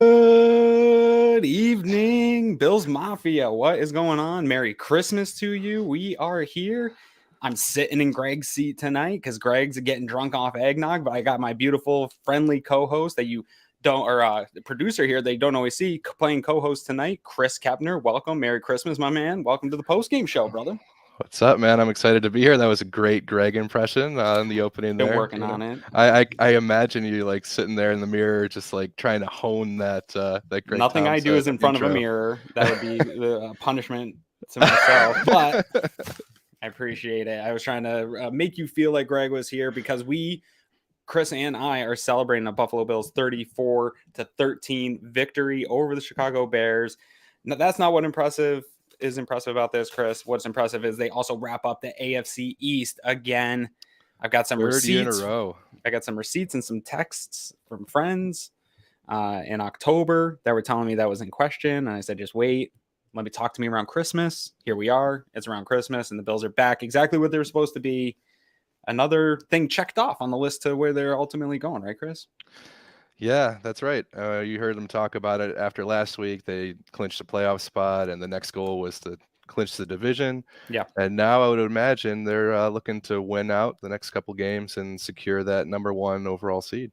Good evening, Bills Mafia. What is going on? Merry Christmas to you. We are here. I'm sitting in Greg's seat tonight because Greg's getting drunk off eggnog, but I got my beautiful, friendly co-host that you don't, or the producer here they don't always see playing co-host tonight, Chris Kepner. Welcome. Merry Christmas, my man. Welcome to the post-game show, brother. What's up, man? I'm excited to be here. That was a great Greg impression in the opening Been there. working on it. I imagine you like sitting there in the mirror, just like trying to hone that Greg Nothing I Tom's do is in front of a intro. mirror. That would be the punishment to myself, but I appreciate it. I was trying to make you feel like Greg was here because Chris and I are celebrating a Buffalo Bills 34-13 victory over the Chicago Bears. Now, that's not what is impressive about this, Chris. What's impressive is they also wrap up the AFC East again. I've got some Third year in a receipts. row. I got some receipts and some texts from friends in October that were telling me that was in question. And I said, just wait. Let me talk to me around Christmas. Here we are. It's around Christmas, and the Bills are back exactly what they're supposed to be. Another thing checked off on the list to where they're ultimately going, right, Chris? Yeah, that's right. You heard them talk about it after last week. They clinched a playoff spot, and the next goal was to clinch the division. Yeah. And now I would imagine they're looking to win out the next couple games and secure that number one overall seed.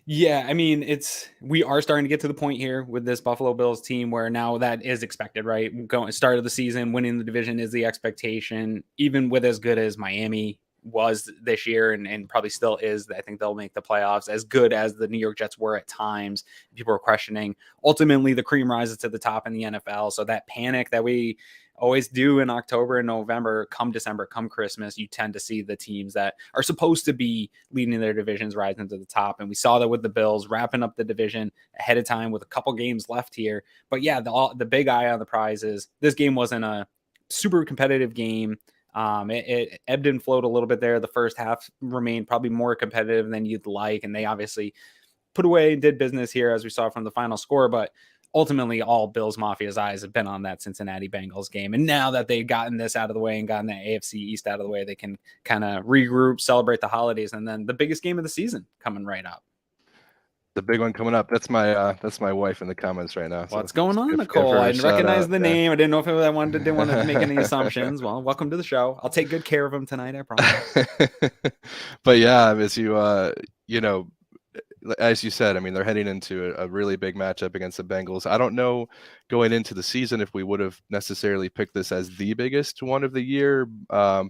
Yeah, I mean, we are starting to get to the point here with this Buffalo Bills team where now that is expected, right? Going start of the season, winning the division is the expectation. Even with as good as Miami was this year and probably still is, I think they'll make the playoffs. As good as the New York Jets were at times, people are questioning. Ultimately, the cream rises to the top in the NFL. So that panic that we always do in October and November, come December, come Christmas, you tend to see the teams that are supposed to be leading their divisions rising to the top. And we saw that with the Bills wrapping up the division ahead of time with a couple games left here. But yeah, the big eye on the prize is this game wasn't a super competitive game. It ebbed and flowed a little bit there. The first half remained probably more competitive than you'd like. And they obviously put away and did business here, as we saw from the final score. But ultimately, all Bills Mafia's eyes have been on that Cincinnati Bengals game. And now that they've gotten this out of the way and gotten the AFC East out of the way, they can kind of regroup, celebrate the holidays, and then the biggest game of the season coming right up. The big one coming up. That's my wife in the comments right now. So What's going on, give Nicole? her I a didn't shout recognize out. the Yeah. name. I didn't know if didn't want to make any assumptions. Well, welcome to the show. I'll take good care of him tonight, I promise. But yeah, as you know, as you said, I mean, they're heading into a really big matchup against the Bengals. I don't know going into the season if we would have necessarily picked this as the biggest one of the year.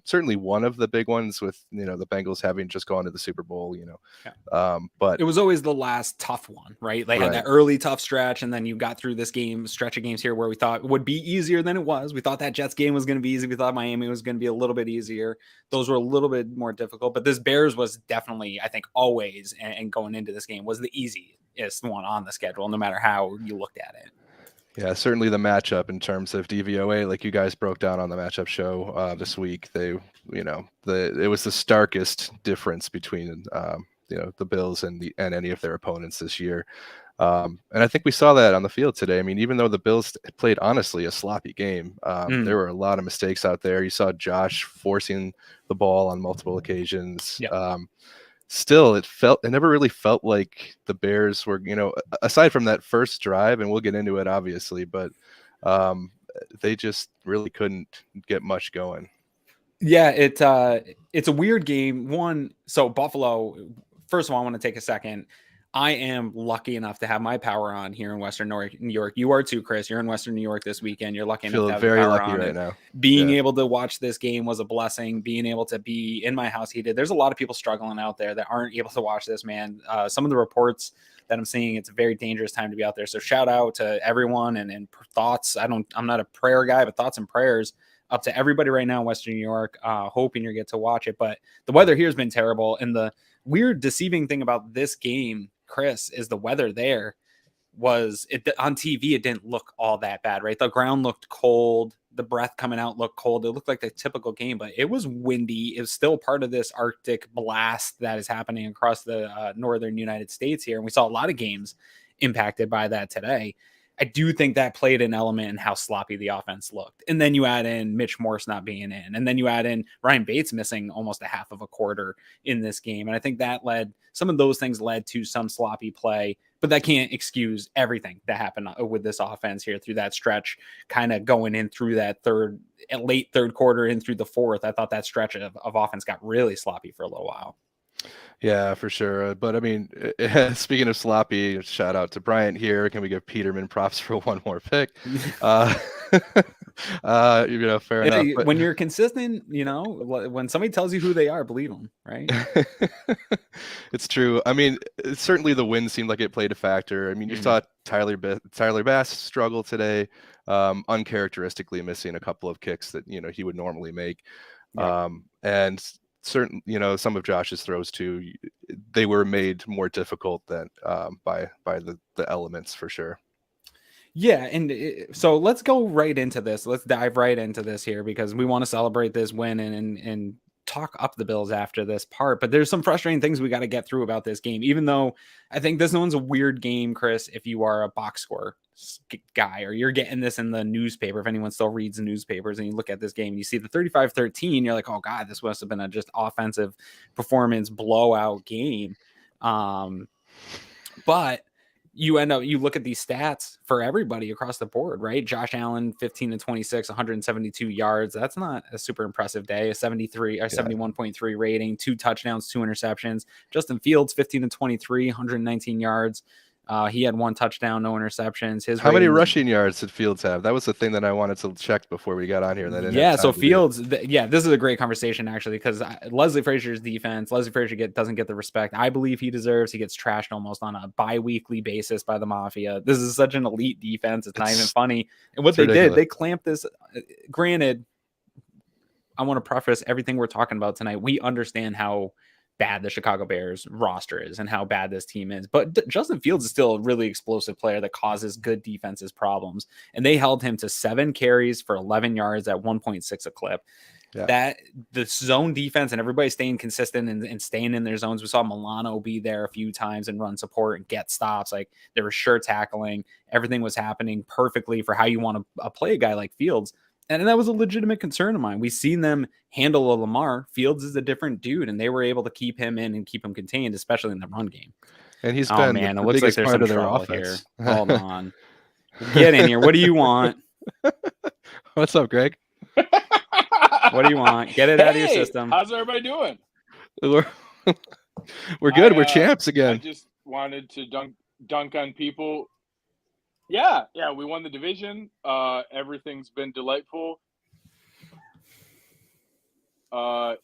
Certainly one of the big ones with, the Bengals having just gone to the Super Bowl, Yeah. But It was always the last tough one, right? They had that right. early tough stretch, and then you got through this stretch of games here where we thought would be easier than it was. We thought that Jets game was going to be easy. We thought Miami was going to be a little bit easier. Those were a little bit more difficult, but this Bears was definitely, I think, always and going into this game was the easiest one on the schedule, no matter how you looked at it. Yeah, certainly the matchup in terms of DVOA, like you guys broke down on the matchup show this week. It was the starkest difference between the Bills and any of their opponents this year. And I think we saw that on the field today. I mean, even though the Bills played honestly a sloppy game, there were a lot of mistakes out there. You saw Josh forcing the ball on multiple occasions. Yep. Still, it never really felt like the Bears were, aside from that first drive, and we'll get into it obviously, but they just really couldn't get much going. Yeah, it's a weird game. So Buffalo, first of all, I want to take a second. I am lucky enough to have my power on here in Western New York. You are too, Chris. You're in Western New York this weekend. You're lucky enough to Feel have the very power lucky on. right And now. being Yeah. able to watch this game was a blessing. Being able to be in my house heated. There's a lot of people struggling out there that aren't able to watch this, man. Some of the reports that I'm seeing, it's a very dangerous time to be out there. So shout out to everyone and thoughts. I'm not a prayer guy, but thoughts and prayers up to everybody right now in Western New York, hoping you get to watch it. But the weather here has been terrible. And the weird deceiving thing about this game, Chris, is the weather there was it on TV. It didn't look all that bad, right? The ground looked cold. The breath coming out looked cold. It looked like the typical game, but it was windy. It was still part of this Arctic blast that is happening across the northern United States here. And we saw a lot of games impacted by that today. I do think that played an element in how sloppy the offense looked. And then you add in Mitch Morse not being in, and then you add in Ryan Bates missing almost a half of a quarter in this game. And I think some of those things led to some sloppy play But that can't excuse everything that happened with this offense here through that stretch, kind of going in through that late third quarter in through the fourth. I thought that stretch of offense got really sloppy for a little while. Yeah, for sure. But I mean, speaking of sloppy, shout out to Bryant here. Can we give Peterman props for one more pick? Fair enough. But when you're consistent, when somebody tells you who they are, believe them, right? It's true. I mean, certainly the win seemed like it played a factor. I mean, you saw Tyler Bass struggle today, uncharacteristically missing a couple of kicks that he would normally make, and certain some of Josh's throws too. They were made more difficult than by the elements for sure. Yeah, and so let's go right into this. Let's dive right into this here because we want to celebrate this win and talk up the Bills after this part. But there's some frustrating things we got to get through about this game, even though I think this one's a weird game, Chris, if you are a box score guy or you're getting this in the newspaper, if anyone still reads the newspapers and you look at this game and you see the 35-13, you're like, oh God, this must have been a just offensive performance blowout game. But you look at these stats for everybody across the board, right? Josh Allen, 15-26, 172 yards. That's not a super impressive day. A 71.3 rating, 2 touchdowns, 2 interceptions. Justin Fields, 15-23, 119 yards. He had 1 touchdown, no interceptions. How many rushing yards did Fields have? That was the thing that I wanted to check before we got on here. So Fields, this is a great conversation actually, because Leslie Frazier's defense, Leslie Frazier doesn't get the respect I believe he deserves. He gets trashed almost on a bi-weekly basis by the Mafia. This is such an elite defense. It's not even funny. And what they ridiculous. Did, they clamped this. Granted, I want to preface everything we're talking about tonight. We understand how bad the Chicago Bears roster is and how bad this team is. But Justin Fields is still a really explosive player that causes good defenses problems. And they held him to 7 carries for 11 yards at 1.6 a clip. Yeah. That the zone defense and everybody staying consistent and staying in their zones. We saw Milano be there a few times and run support and get stops. Like there was sure tackling. Everything was happening perfectly for how you want to play a guy like Fields. And that was a legitimate concern of mine. We've seen them handle a Lamar. Fields is a different dude, and they were able to keep him in and keep him contained, especially in the run game. And he's been the it looks like there's some trouble here. Hold on. Get in here. What do you want? What's up, Greg? What do you want? Get it out of your system. How's everybody doing? We're good. We're champs again. I just wanted to dunk on people. Yeah, we won the division. Everything's been delightful.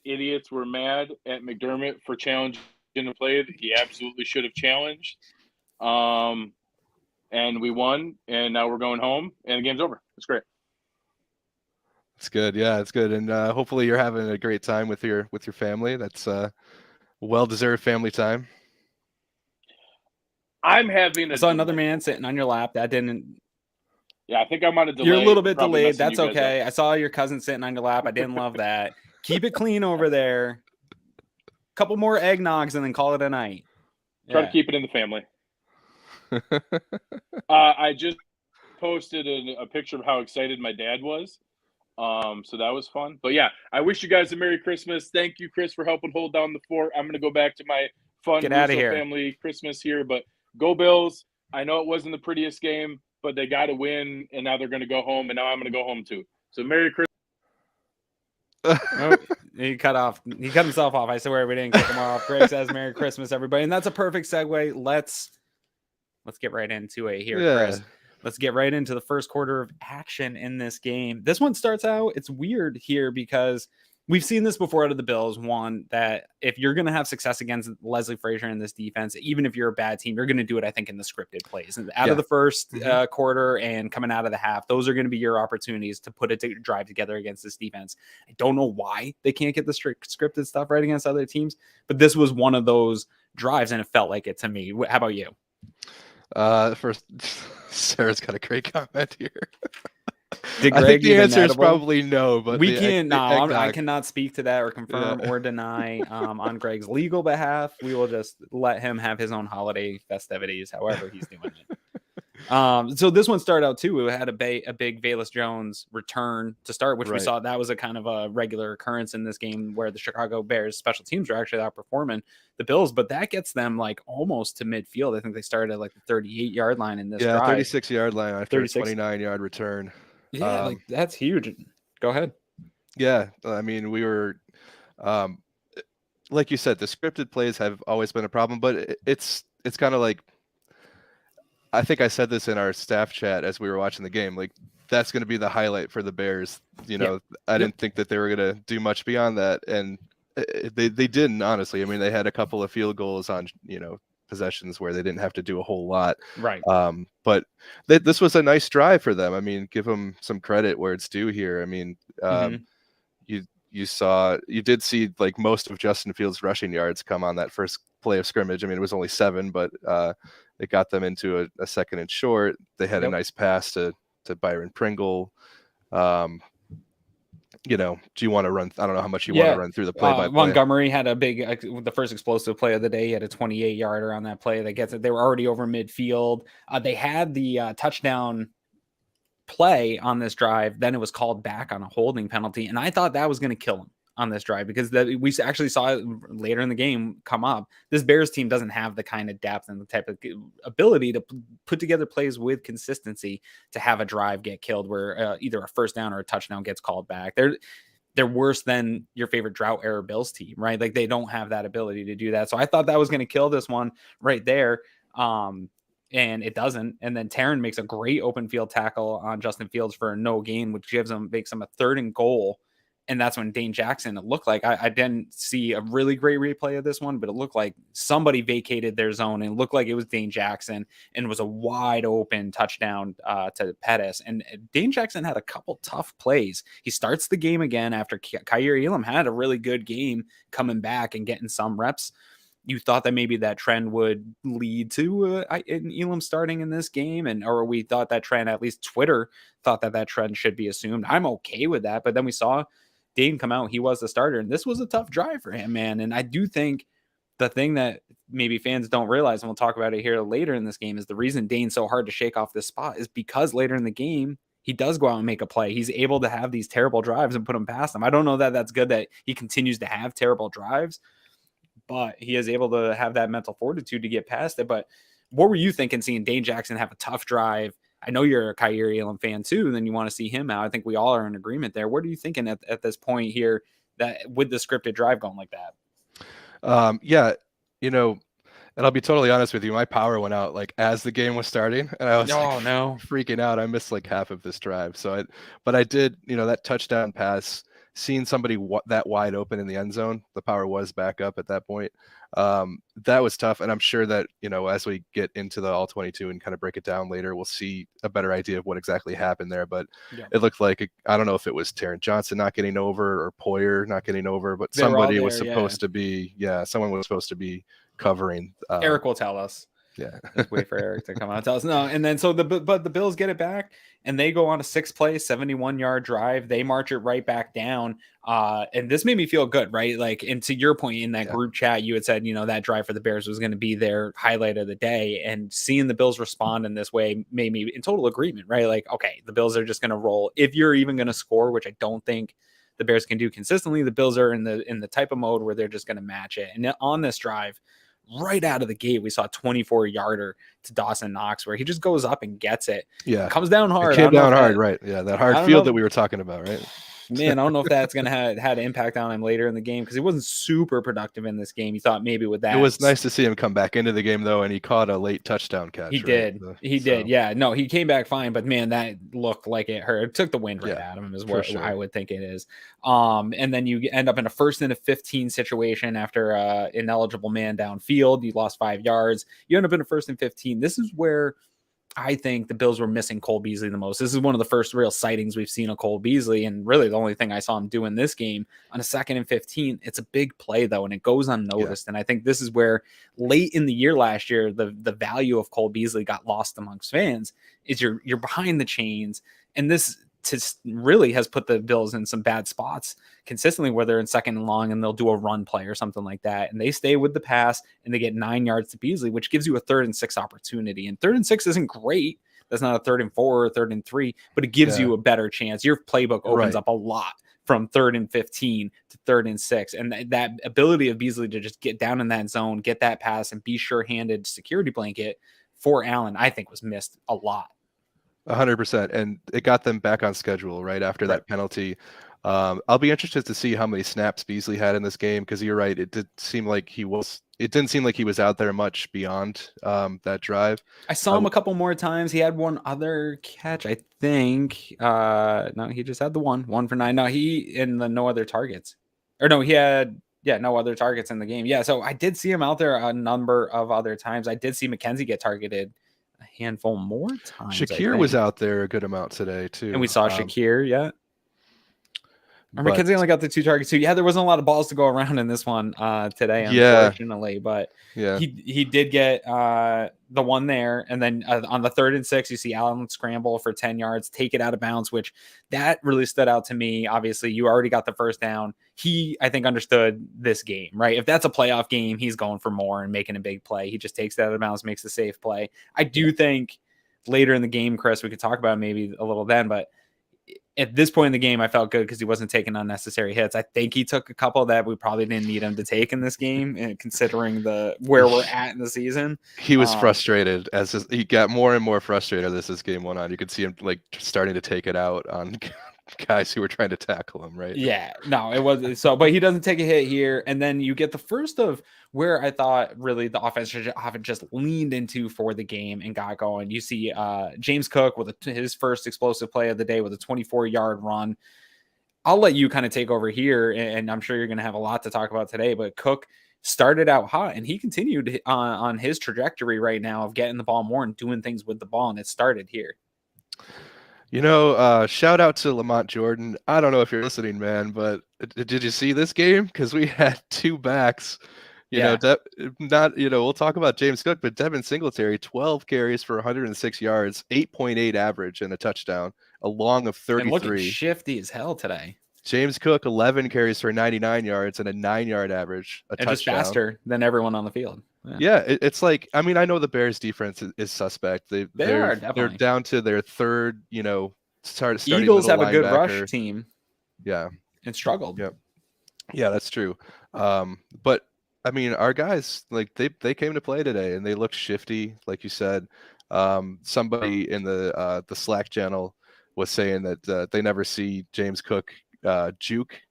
Idiots were mad at McDermott for challenging a play that he absolutely should have challenged. And we won, and now we're going home, and the game's over. It's great. It's good. Yeah, it's good. And hopefully you're having a great time with your family. That's well-deserved family time. I'm having I saw another man sitting on your lap. That didn't. Yeah, I think I'm on a delay. You're a little bit delayed. That's okay. I saw your cousin sitting on your lap. I didn't love that. Keep it clean over there. Couple more eggnogs and then call it a night. Try to keep it in the family. I just posted a picture of how excited my dad was. So that was fun. But yeah, I wish you guys a Merry Christmas. Thank you, Chris, for helping hold down the fort. I'm going to go back to my fun family Christmas here, but go Bills. I know it wasn't the prettiest game, but they got to win, and now they're going to go home, and now I'm going to go home too. So Merry Christmas. Oh, he cut himself off. I swear we didn't kick him off. Greg says Merry Christmas, everybody. And that's a perfect segue. Let's get right into it here, Chris. Let's get right into the first quarter of action in this game. This one starts out, it's weird here because we've seen this before out of the Bills. One, that if you're going to have success against Leslie Frazier in this defense, even if you're a bad team, you're going to do it, I think, in the scripted plays. And out of the first quarter and coming out of the half, those are going to be your opportunities to put a drive together against this defense. I don't know why they can't get the scripted stuff right against other teams, but this was one of those drives, and it felt like it to me. How about you? First, Sarah's got a great comment here. Did Greg I think the answer is probably no, but we can't. No, I cannot speak to that or confirm or deny on Greg's legal behalf. We will just let him have his own holiday festivities, however he's doing it. So this one started out too. It had a big Velus Jones return to start, which we saw that was a kind of a regular occurrence in this game where the Chicago Bears special teams are actually outperforming the Bills, but that gets them like almost to midfield. I think they started at like the 38-yard line in this drive. 36-yard line after a 29-yard return. Yeah, like that's huge. Go ahead. Yeah, I mean, we were, like you said, the scripted plays have always been a problem, but it's kind of like, I think I said this in our staff chat as we were watching the game, like that's going to be the highlight for the Bears. You know, I didn't think that they were going to do much beyond that. And they didn't, honestly. I mean, they had a couple of field goals on, possessions where they didn't have to do a whole lot. Right. But this was a nice drive for them. I mean, give them some credit where it's due here. I mean, you did see like most of Justin Fields' rushing yards come on that first play of scrimmage. I mean, it was only 7, but it got them into a second and short. They had a nice pass to Byron Pringle. Do you want to run? I don't know how much you want to run through the play by play. Montgomery had a big, the first explosive play of the day. He had a 28-yarder on that play that gets it. They were already over midfield. They had the touchdown play on this drive. Then it was called back on a holding penalty. And I thought that was going to kill him on this drive because we actually saw it later in the game come up. This Bears team doesn't have the kind of depth and the type of ability to put together plays with consistency to have a drive get killed where either a first down or a touchdown gets called back. They're worse than your favorite drought era Bills team, right? Like they don't have that ability to do that. So I thought that was going to kill this one right there. And it doesn't. And then Taryn makes a great open field tackle on Justin Fields for a no gain, which makes him a 3rd and goal. And that's when Dane Jackson, it looked like, I didn't see a really great replay of this one, but it looked like somebody vacated their zone and it looked like it was Dane Jackson and it was a wide open touchdown to Pettis. And Dane Jackson had a couple tough plays. He starts the game again after Kaiir Elam had a really good game coming back and getting some reps. You thought that maybe that trend would lead to Elam starting in this game, or we thought that trend, at least Twitter thought that trend should be assumed. I'm okay with that, but then we saw Dane come out. He was the starter, and this was a tough drive for him, man. And I do think the thing that maybe fans don't realize, and we'll talk about it here later in this game, is the reason Dane's so hard to shake off this spot is because later in the game, he does go out and make a play. He's able to have these terrible drives and put them past them. I don't know that that's good that he continues to have terrible drives, but he is able to have that mental fortitude to get past it. But what were you thinking seeing Dane Jackson have a tough drive? I know you're a Kaiir Elam fan too, then you want to see him out. I think we all are in agreement there. What are you thinking at this point here that with the scripted drive going like that? And I'll be totally honest with you, my power went out like as the game was starting, and I was freaking out. I missed like half of this drive. But I did, that touchdown pass, seeing somebody that wide open in the end zone, the power was back up at that point. That was tough. And I'm sure that, as we get into the all 22 and kind of break it down later, we'll see a better idea of what exactly happened there. But it looked like, I don't know if it was Taron Johnson not getting over or Poyer not getting over, but somebody was supposed to be, someone was supposed to be covering. Eric will tell us. Yeah. Just wait for Eric to come out and tell us. No, and then but the Bills get it back and they go on a 6-play, 71-yard drive. They march it right back down. And this made me feel good, right? Like, and to your point in that group chat, you had said, that drive for the Bears was going to be their highlight of the day. And seeing the Bills respond in this way made me in total agreement, right? Like, okay, the Bills are just going to roll. If you're even going to score, which I don't think the Bears can do consistently, the Bills are in the type of mode where they're just going to match it. And on this drive, right out of the gate, we saw a 24-yarder to Dawson Knox where he just goes up and gets it. Yeah. Comes down hard. It came down hard, right. Yeah, that hard field that we were talking about, right? Man, I don't know if that's going to have had an impact on him later in the game because he wasn't super productive in this game. You thought maybe with that. It was nice to see him come back into the game, though, and he caught a late touchdown catch. He did. He did. Yeah. No, he came back fine, but man, that looked like it hurt. It took the wind right out of him is what I would think it is. And then you end up in a 1st and 15 situation after an ineligible man downfield. You lost 5 yards. You end up in a 1st and 15. This is where I think the Bills were missing Cole Beasley the most. This is one of the first real sightings we've seen of Cole Beasley, and really the only thing I saw him do in this game on a 2nd and 15. It's a big play, though, and it goes unnoticed. And I think this is where late in the year last year, the value of Cole Beasley got lost amongst fans, is you're behind the chains, and this really has put the Bills in some bad spots consistently where they're in 2nd and long and they'll do a run play or something like that. And they stay with the pass and they get 9 yards to Beasley, which gives you a 3rd and 6 opportunity. And 3rd and 6 isn't great. That's not a 3rd and 4 or 3rd and 3, but it gives you a better chance. Your playbook opens up a lot from 3rd and 15 to 3rd and 6. And that ability of Beasley to just get down in that zone, get that pass, and be sure-handed security blanket for Allen, I think was missed a lot. 100%. And it got them back on schedule right after that penalty. I'll be interested to see how many snaps Beasley had in this game, because you're right. It didn't seem like he was out there much beyond that drive. I saw him a couple more times. He had one other catch, I think. No, he just had the one for 9. No, no other targets. Or no, he had no other targets in the game. Yeah, so I did see him out there a number of other times. I did see McKenzie get targeted a handful more times. Shakir was out there a good amount today too. And we saw Shakir, McKenzie only got the 2 targets too. Yeah, there wasn't a lot of balls to go around in this one today, unfortunately. But he did get the one there. And then on the 3rd and 6, you see Allen scramble for 10 yards, take it out of bounds, which that really stood out to me. Obviously, you already got the first down. He, I think, understood this game, right? If that's a playoff game, he's going for more and making a big play. He just takes it out of bounds, makes a safe play. I do think later in the game, Chris, we could talk about it maybe a little then, but at this point in the game, I felt good because he wasn't taking unnecessary hits. I think he took a couple that we probably didn't need him to take in this game, and considering where we're at in the season. He was frustrated he got more and more frustrated as this game went on. You could see him like starting to take it out on guys who were trying to tackle him, right? Yeah, no, it wasn't so, but he doesn't take a hit here. And then you get the first of where I thought really the offense just leaned into for the game and got going. You see James Cook with his first explosive play of the day with a 24-yard run. I'll let you kind of take over here, and I'm sure you're going to have a lot to talk about today, but Cook started out hot and he continued on his trajectory right now of getting the ball more and doing things with the ball, and it started here. Shout out to Lamont Jordan. I don't know if you're listening, man, but did you see this game? Because we had 2 backs. We'll talk about James Cook, but Devin Singletary, 12 carries for 106 yards, 8.8 average and a touchdown, a long of 33. And looking shifty as hell today. James Cook, 11 carries for 99 yards and a 9-yard average, a touchdown. Just faster than everyone on the field. It's like, I mean, I know the Bears defense is suspect. They're down to their 3rd, starting Eagles have a good linebacker. rush team. Yeah. And struggled. Yep. Yeah, that's true. But I mean, our guys, like they came to play today and they looked shifty, like you said. Somebody in the Slack channel was saying that they never see James Cook juke.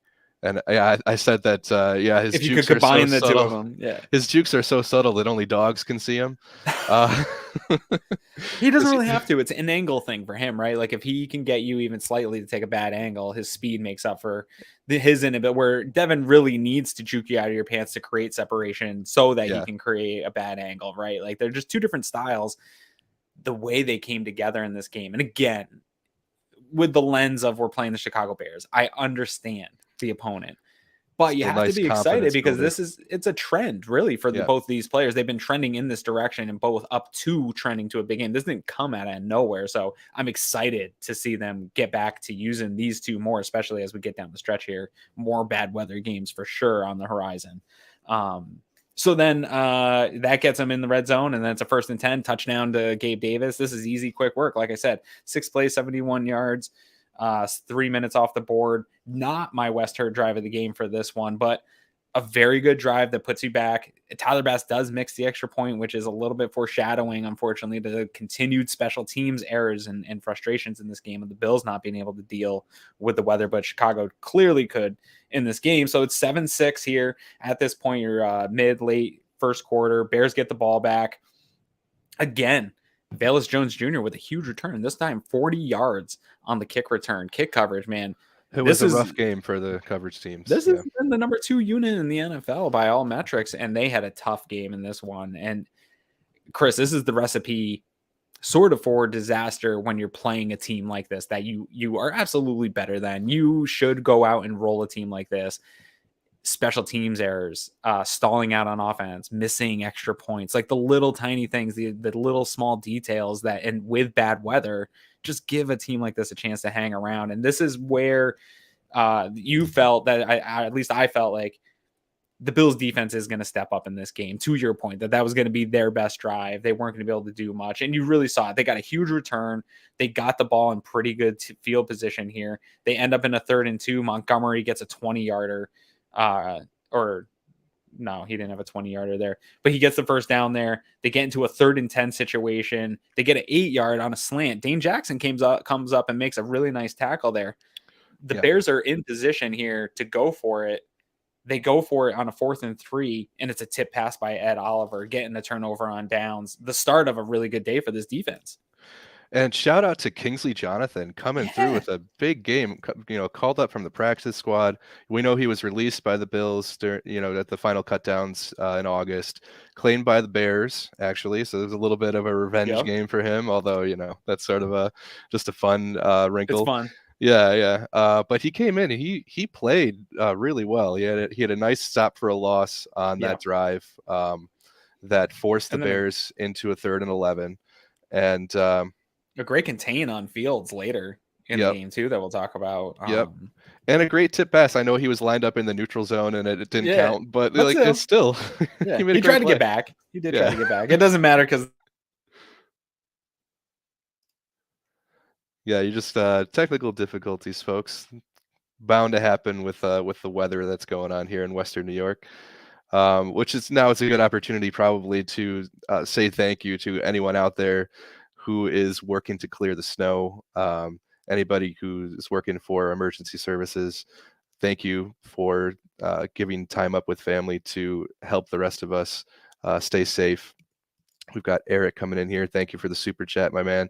And I said that, his if you jukes could combine are so the subtle. 2 of them, his jukes are so subtle that only dogs can see him. He doesn't really have to. It's an angle thing for him, right? Like if he can get you even slightly to take a bad angle, his speed makes up for his inability. Where Devin really needs to juke you out of your pants to create separation so that he can create a bad angle, right? Like they're just 2 different styles. The way they came together in this game, and again, with the lens of we're playing the Chicago Bears, I understand the opponent, but you have to be excited because it's a trend really for both these players. They've been trending in this direction and both up to trending to a big game. This didn't come out of nowhere. So I'm excited to see them get back to using these 2 more, especially as we get down the stretch here. More bad weather games for sure on the horizon. So then that gets them in the red zone, and then it's a 1st and 10 touchdown to Gabe Davis. This is easy, quick work. Like I said, 6 plays, 71 yards. 3 minutes off the board. Not my West Herd drive of the game for this one, but a very good drive that puts you back. Tyler Bass does mix the extra point, which is a little bit foreshadowing, unfortunately, to the continued special teams errors and frustrations in this game, and the Bills not being able to deal with the weather, but Chicago clearly could in this game. So it's 7-6 here. At this point, you're mid-late first quarter. Bears get the ball back. Again, Velus Jones Jr. with a huge return. This time 40 yards on the kick return. Kick coverage, man. It was a rough game for the coverage teams. This has been the number 2 unit in the NFL by all metrics, and they had a tough game in this one. And Chris, this is the recipe sort of for disaster when you're playing a team like this that you are absolutely better than. You should go out and roll a team like this. Special teams errors, stalling out on offense, missing extra points, like the little tiny things, the little small details that, and with bad weather, just give a team like this a chance to hang around. And this is where you felt that at least I felt like the Bills defense is going to step up in this game, to your point, that was going to be their best drive. They weren't going to be able to do much. And you really saw it. They got a huge return. They got the ball in pretty good field position here. They end up in a 3rd and 2. Montgomery gets a 20-yarder, or no, he didn't have a 20-yarder there, but he gets the first down there. They get into a 3rd and 10 situation. They get an 8-yard on a slant. Dane Jackson comes up and makes a really nice tackle there. The Bears are in position here to go for it. They go for it on a 4th and 3, and it's a tip pass by Ed Oliver, getting the turnover on downs. The start of a really good day for this defense. And shout out to Kingsley Jonathan coming through with a big game, called up from the practice squad. We know he was released by the Bills, at the final cutdowns in August, claimed by the Bears, actually. So there's a little bit of a revenge game for him, although, that's sort of just a fun wrinkle. It's fun. Yeah. But he came in and he played really well. He had a nice stop for a loss on that drive that forced the Bears into a 3rd and 11. And a great contain on Fields later in the game too that we'll talk about. And a great tip pass. I know he was lined up in the neutral zone and it didn't count, but it's still he tried to get back. He did try to get back. It doesn't matter because you just technical difficulties, folks, bound to happen with the weather that's going on here in Western New York. Which is now it's a good opportunity probably to say thank you to anyone out there who is working to clear the snow. Anybody who is working for emergency services, thank you for giving time up with family to help the rest of us stay safe. We've got Eric coming in here. Thank you for the super chat, my man.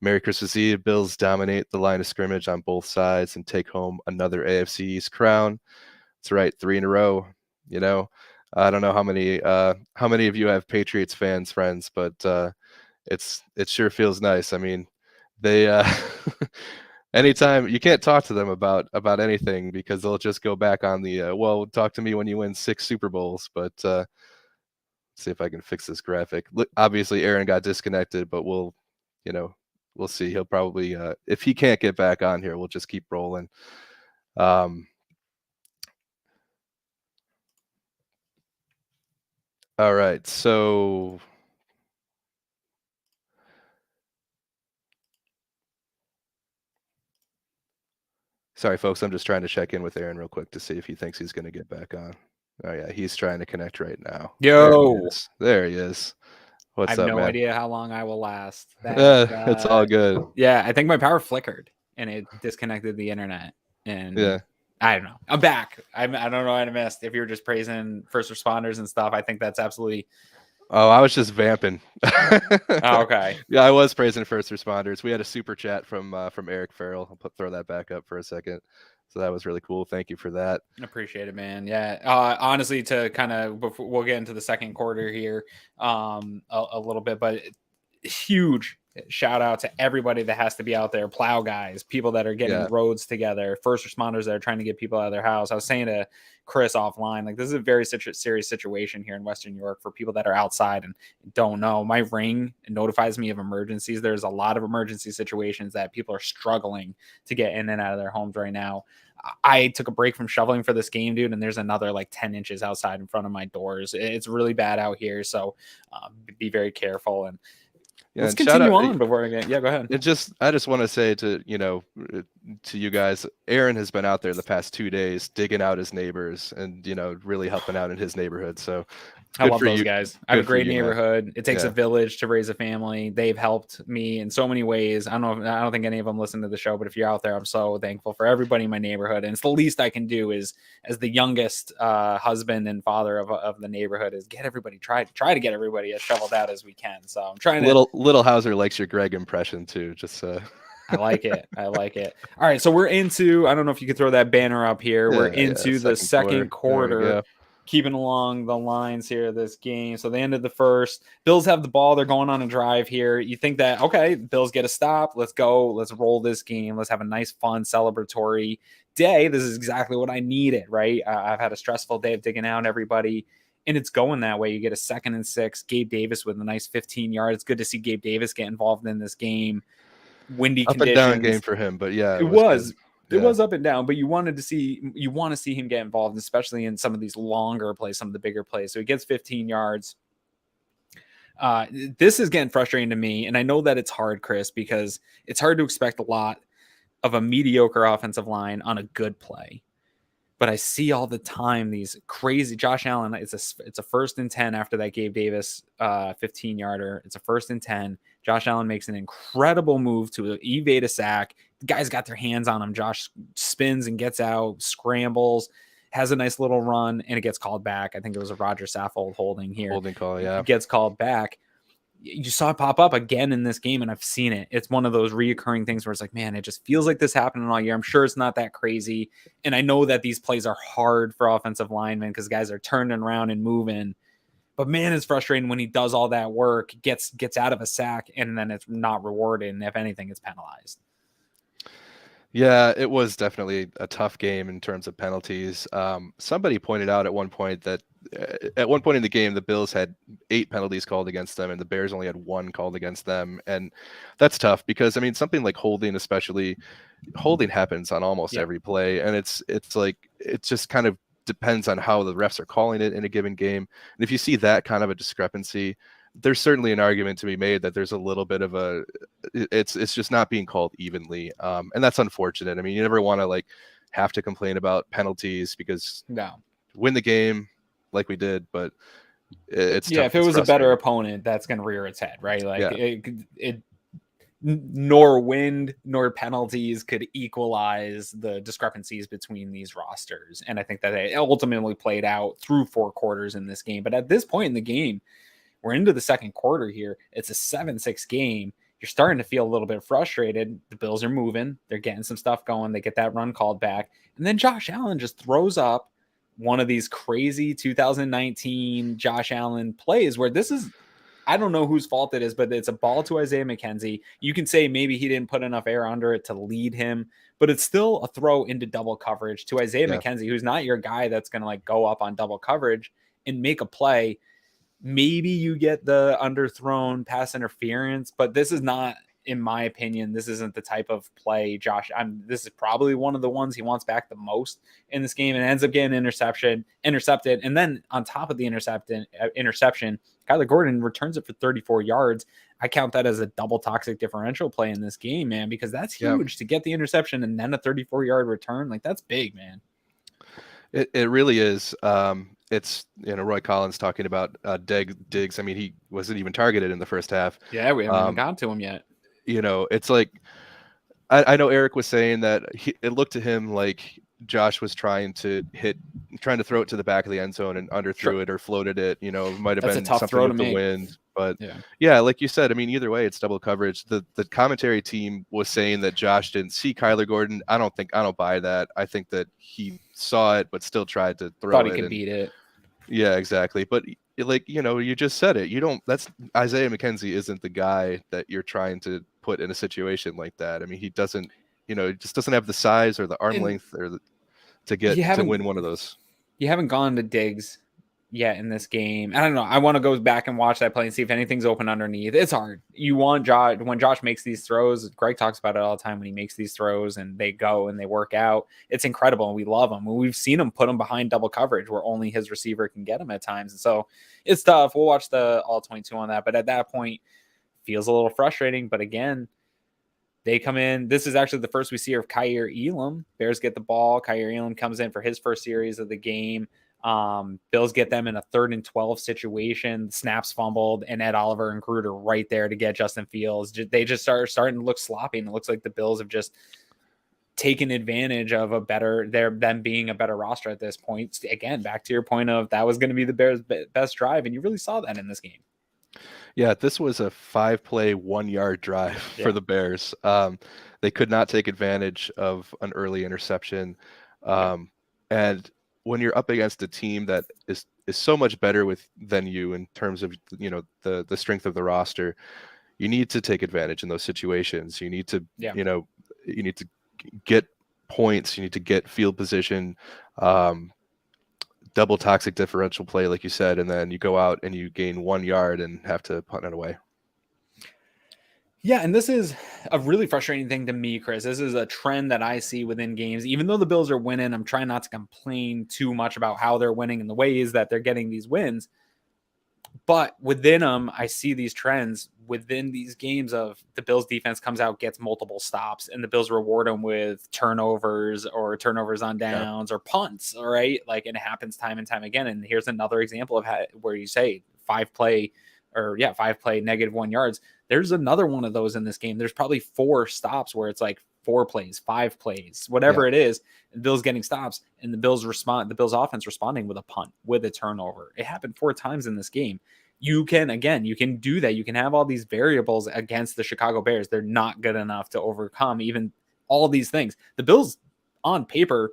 Merry Christmas Eve. Bills dominate the line of scrimmage on both sides and take home another AFC East crown. That's right, 3 in a row. I don't know how many of you have Patriots fans, friends, but it sure feels nice. I mean, they anytime you can't talk to them about anything because they'll just go back on the talk to me when you win 6 Super Bowls. But see if I can fix this graphic. Look, obviously Aaron got disconnected, but we'll see. He'll probably if he can't get back on here, we'll just keep rolling. All right, so sorry, folks. I'm just trying to check in with Aaron real quick to see if he thinks he's going to get back on. Oh yeah, he's trying to connect right now. Yo, there he is. What's up, man? I have no idea how long I will last. It's all good. Yeah, I think my power flickered and it disconnected the internet. And I don't know. I'm back. I don't know what I missed. If you were just praising first responders and stuff, I think that's absolutely. Oh, I was just vamping. Oh, okay. Yeah, I was praising first responders. We had a super chat from Eric Farrell. I'll throw that back up for a second. So that was really cool. Thank you for that. Appreciate it, man. Yeah. Honestly, to kind of before we'll get into the second quarter here a little bit, but huge shout out to everybody that has to be out there, plow guys, people that are getting roads together, first responders that are trying to get people out of their house. I was saying to Chris offline, like, this is a very serious situation here in Western New York for people that are outside and don't know. My ring notifies me of emergencies. There's a lot of emergency situations that people are struggling to get in and out of their homes right now. I took a break from shoveling for this game, dude, and there's another like 10 inches outside in front of my doors. It's really bad out here, so be very careful. And let's continue on before I get. Yeah, go ahead. I just want to say to you guys, Aaron has been out there the past 2 days digging out his neighbors and really helping out in his neighborhood. So I love those guys. I have a great neighborhood. Man. It takes a village to raise a family. They've helped me in so many ways. I don't think any of them listen to the show, but if you're out there, I'm so thankful for everybody in my neighborhood. And it's the least I can do is, as the youngest husband and father of the neighborhood, is get everybody try to get everybody as shoveled out as we can. So I'm trying to. Little Hauser likes your Greg impression too. Just I like it. All right, so we're into. I don't know if you could throw that banner up here. We're into the second quarter. Keeping along the lines here of this game. So they ended the first. Bills have the ball. They're going on a drive here. You think that, okay, Bills get a stop. Let's go. Let's roll this game. Let's have a nice, fun, celebratory day. This is exactly what I needed, right? I've had a stressful day of digging out everybody, and it's going that way. You get a 2nd and 6. Gabe Davis with a nice 15 yards. It's good to see Gabe Davis get involved in this game. Windy up conditions. and down game for him, but yeah. It was. It was up and down, but you want to see him get involved, especially in some of these longer plays, some of the bigger plays. So he gets 15 yards. This is getting frustrating to me, and I know that it's hard, Chris, because it's hard to expect a lot of a mediocre offensive line on a good play. But I see all the time these crazy Josh Allen. It's a 1st and 10 after that Gabe Davis 15-yarder. It's a 1st and 10. Josh Allen makes an incredible move to evade a sack. The guys got their hands on him. Josh spins and gets out, scrambles, has a nice little run, and it gets called back. I think it was a Roger Saffold holding here. Holding call, yeah. It gets called back. You saw it pop up again in this game, and I've seen it. It's one of those reoccurring things where it's like, man, it just feels like this happening all year. I'm sure it's not that crazy. And I know that these plays are hard for offensive linemen because guys are turning around and moving. But man, it's frustrating when he does all that work, gets out of a sack, and then it's not rewarded. And if anything, it's penalized. Yeah, it was definitely a tough game in terms of penalties. Somebody pointed out at one point that at one point in the game, the Bills had 8 penalties called against them, and the Bears only had 1 called against them. And that's tough because, I mean, something like holding, especially holding happens on almost every play. And it's like, it just kind of depends on how the refs are calling it in a given game. And if you see that kind of a discrepancy, there's certainly an argument to be made that there's a little bit of it's just not being called evenly. And that's unfortunate. I mean, you never want to like have to complain about penalties because win the game like we did, but it's tough. If it was a better opponent, that's going to rear its head, right? Like nor wind nor penalties could equalize the discrepancies between these rosters. And I think that it ultimately played out through 4 quarters in this game. But at this point in the game, we're into the second quarter here. It's a 7-6 game. You're starting to feel a little bit frustrated. The Bills are moving. They're getting some stuff going. They get that run called back. And then Josh Allen just throws up one of these crazy 2019 Josh Allen plays where this is, I don't know whose fault it is, but it's a ball to Isaiah McKenzie. You can say maybe he didn't put enough air under it to lead him, but it's still a throw into double coverage to Isaiah McKenzie, who's not your guy that's going to like go up on double coverage and make a play. Maybe you get the underthrown pass interference, but this is not, in my opinion, this isn't the type of play this is probably one of the ones he wants back the most in this game, and ends up getting intercepted. And then on top of the interception, Kyler Gordon returns it for 34 yards. I count that as a double toxic differential play in this game, man, because that's huge to get the interception and then a 34-yard return. Like, that's big, man. It really is. It's, Roy Collins talking about Diggs. I mean, he wasn't even targeted in the first half. Yeah, we haven't even gotten to him yet. It's like, I know Eric was saying that it looked to him like Josh was trying to throw it to the back of the end zone and underthrew it or floated it. It might have been something with the wind. But yeah, like you said, I mean, either way, it's double coverage. The commentary team was saying that Josh didn't see Kyler Gordon. I don't buy that. I think that he saw it, but still tried to throw it. Thought he could beat it. Yeah, exactly. But like, you just said it. That's Isaiah McKenzie isn't the guy that you're trying to put in a situation like that. I mean, he doesn't, he just doesn't have the size or the arm length to win one of those. You haven't gone to Diggs yet in this game. I don't know. I want to go back and watch that play and see if anything's open underneath. It's hard. You want Josh, when Josh makes these throws, Greg talks about it all the time when he makes these throws and they go and they work out. It's incredible. And we love him. We've seen him put him behind double coverage where only his receiver can get him at times. And so it's tough. We'll watch the all 22 on that. But at that point, feels a little frustrating. But again, they come in. This is actually the first we see of Kaiir Elam. Bears get the ball. Kaiir Elam comes in for his first series of the game. Bills get them in a 3rd and 12 situation. Snaps fumbled, and Ed Oliver and Gruder right there to get Justin Fields. They just starting to look sloppy, and it looks like the Bills have just taken advantage of them being a better roster at this point. Again, back to your point of that was going to be the Bears' best drive, and you really saw that in this game. Yeah, this was a 5-play, 1-yard drive for the Bears. They could not take advantage of an early interception. And when you're up against a team that is so much better than you in terms of, the strength of the roster, you need to take advantage in those situations. You need to, you need to get points. You need to get field position, double toxic differential play, like you said, and then you go out and you gain 1 yard and have to punt it away. Yeah, and this is a really frustrating thing to me, Chris. This is a trend that I see within games. Even though the Bills are winning, I'm trying not to complain too much about how they're winning and the ways that they're getting these wins. But within them, I see these trends within these games of the Bills defense comes out, gets multiple stops, and the Bills reward them with turnovers or turnovers on downs or punts. All right. Like, and it happens time and time again. And here's another example of how, where you say 5 play -1 yards. There's another one of those in this game. There's probably 4 stops where it's like 4 plays, 5 plays, whatever it is. The Bills getting stops and the Bills offense responding with a punt, with a turnover. It happened 4 times in this game. You can do that. You can have all these variables against the Chicago Bears. They're not good enough to overcome even all these things. The Bills on paper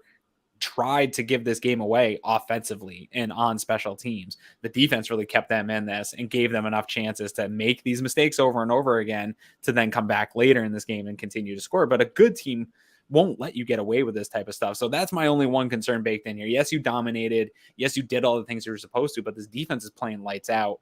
tried to give this game away offensively and on special teams. The defense really kept them in this and gave them enough chances to make these mistakes over and over again to then come back later in this game and continue to score. But a good team won't let you get away with this type of stuff. So that's my only one concern baked in here. Yes, you dominated. Yes, you did all the things you were supposed to, but this defense is playing lights out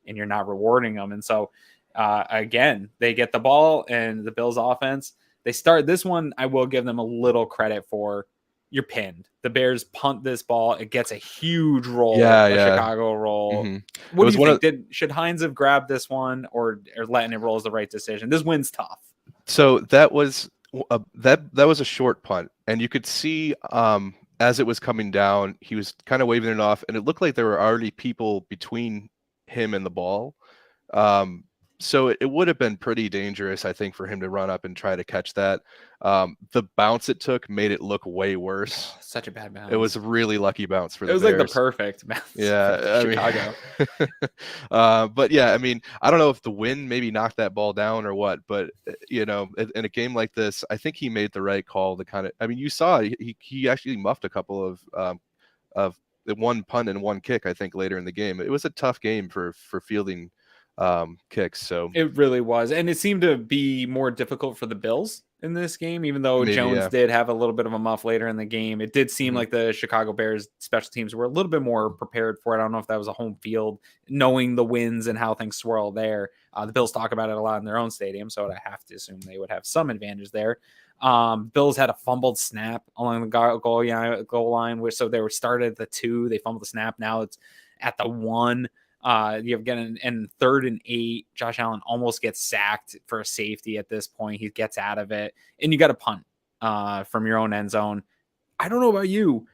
and you're not rewarding them. And so again, they get the ball and the Bills offense, they start this one. I will give them a little credit for. You're pinned. The Bears punt this ball. It gets a huge roll, Chicago roll. Mm-hmm. What do you think? Should Hines have grabbed this one or letting it roll is the right decision? This win's tough. So that was a short punt, and you could see as it was coming down, he was kind of waving it off, and it looked like there were already people between him and the ball. So it would have been pretty dangerous, I think, for him to run up and try to catch that. The bounce it took made it look way worse. Such a bad bounce. It was a really lucky bounce for the Bears. It was like the perfect bounce. Yeah, Chicago. But yeah, I mean, I don't know if the wind maybe knocked that ball down or what, but you know, in a game like this, I think he made the right call. You saw he actually muffed a couple of one punt and one kick, I think, later in the game. It was a tough game for fielding kicks. So it really was, and it seemed to be more difficult for the Bills in this game, even though Jones did have a little bit of a muff later in the game. It did seem like the Chicago Bears special teams were a little bit more prepared for it. I don't know if that was a home field, knowing the winds and how things swirl there. The Bills talk about it a lot in their own stadium, so I have to assume they would have some advantage there. Bills had a fumbled snap along the goal line, which so they were started at the 2. They fumbled the snap. Now it's at the 1. You have getting in 3rd and 8. Josh Allen almost gets sacked for a safety at this point. He gets out of it, and you got a punt from your own end zone. I don't know about you.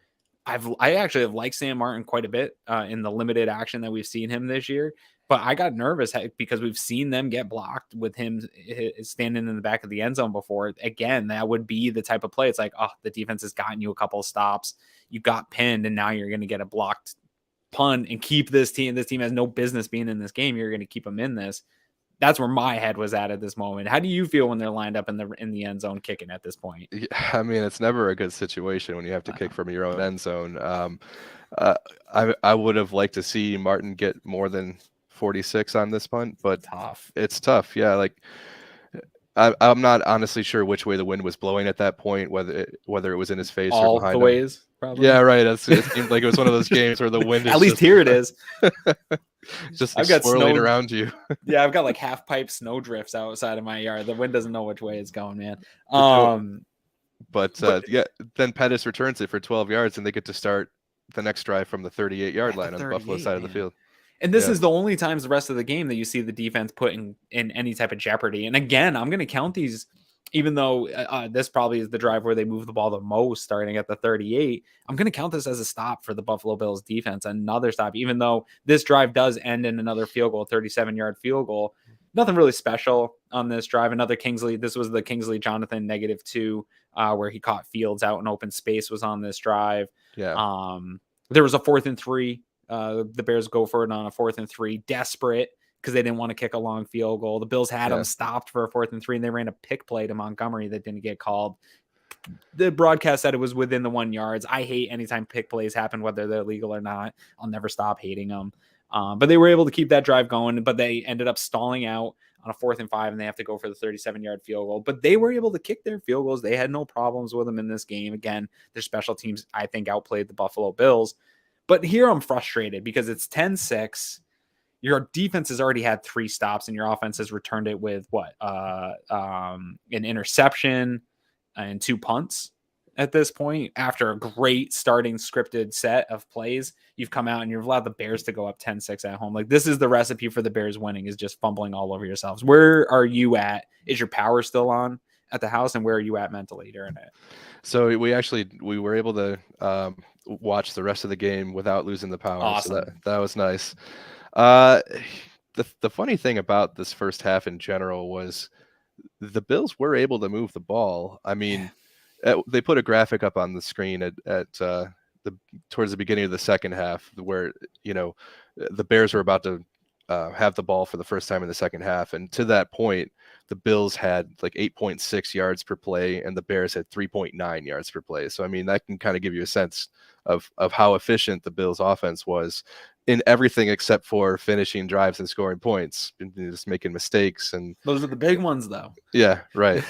I actually have liked Sam Martin quite a bit in the limited action that we've seen him this year, but I got nervous because we've seen them get blocked with him standing in the back of the end zone before. Again, that would be the type of play. It's like, oh, the defense has gotten you a couple of stops. You got pinned, and now you're going to get a blocked punt and keep this team. This team has no business being in this game. You're going to keep them in this. That's where my head was at this moment. How do you feel when they're lined up in the end zone kicking at this point? Yeah, I mean, it's never a good situation when you have to kick from your own end zone. I would have liked to see Martin get more than 46 on this punt, but it's tough. Yeah, like I'm not honestly sure which way the wind was blowing at that point, whether it was in his face or behind him. Ways. Probably. Yeah, right. It seemed like it was one of those games where the wind is at least here it is. Just like swirling around you. Yeah, I've got like half pipe snow drifts outside of my yard. The wind doesn't know which way it's going, man. But then Pettis returns it for 12 yards, and they get to start the next drive from the 38-yard line on the Buffalo side of the field. And this is the only times the rest of the game that you see the defense put in any type of jeopardy. And again, I'm going to count these, even though this probably is the drive where they move the ball the most, starting at the 38. I'm going to count this as a stop for the Buffalo Bills defense, another stop, even though this drive does end in another field goal, 37-yard field goal. Nothing really special on this drive. Another Kingsley. This was the Kingsley Jonathan -2, where he caught Fields out in open space, was on this drive. Yeah. There was a 4th and 3. The Bears go for it on a 4th and 3, desperate because they didn't want to kick a long field goal. The Bills had them stopped for a 4th and 3, and they ran a pick play to Montgomery that didn't get called. The broadcast said it was within the 1 yards. I hate anytime pick plays happen, whether they're legal or not. I'll never stop hating them. But they were able to keep that drive going, but they ended up stalling out on a 4th and 5, and they have to go for the 37-yard field goal. But they were able to kick their field goals. They had no problems with them in this game. Again, their special teams, I think, outplayed the Buffalo Bills. But here I'm frustrated because it's 10-6. your defense has already had 3 stops and your offense has returned it with an interception and 2 punts at this point. After a great starting scripted set of plays, you've come out and you've allowed the Bears to go up 10-6 at home. Like, this is the recipe for the Bears winning, is just fumbling all over yourselves. Where are you at? Is your power still on at the house, and where are you at mentally during it? So we were able to watch the rest of the game without losing the power. Awesome. So that was nice. The funny thing about this first half in general was the Bills were able to move the ball. I mean, they put a graphic up on the screen towards the beginning of the second half where, you know, the Bears were about to have the ball for the first time in the second half. And to that point, the Bills had like 8.6 yards per play and the Bears had 3.9 yards per play. So, I mean, that can kind of give you a sense of how efficient the Bills offense was in everything except for finishing drives and scoring points, and just making mistakes. And those are the big ones, though. Yeah, right.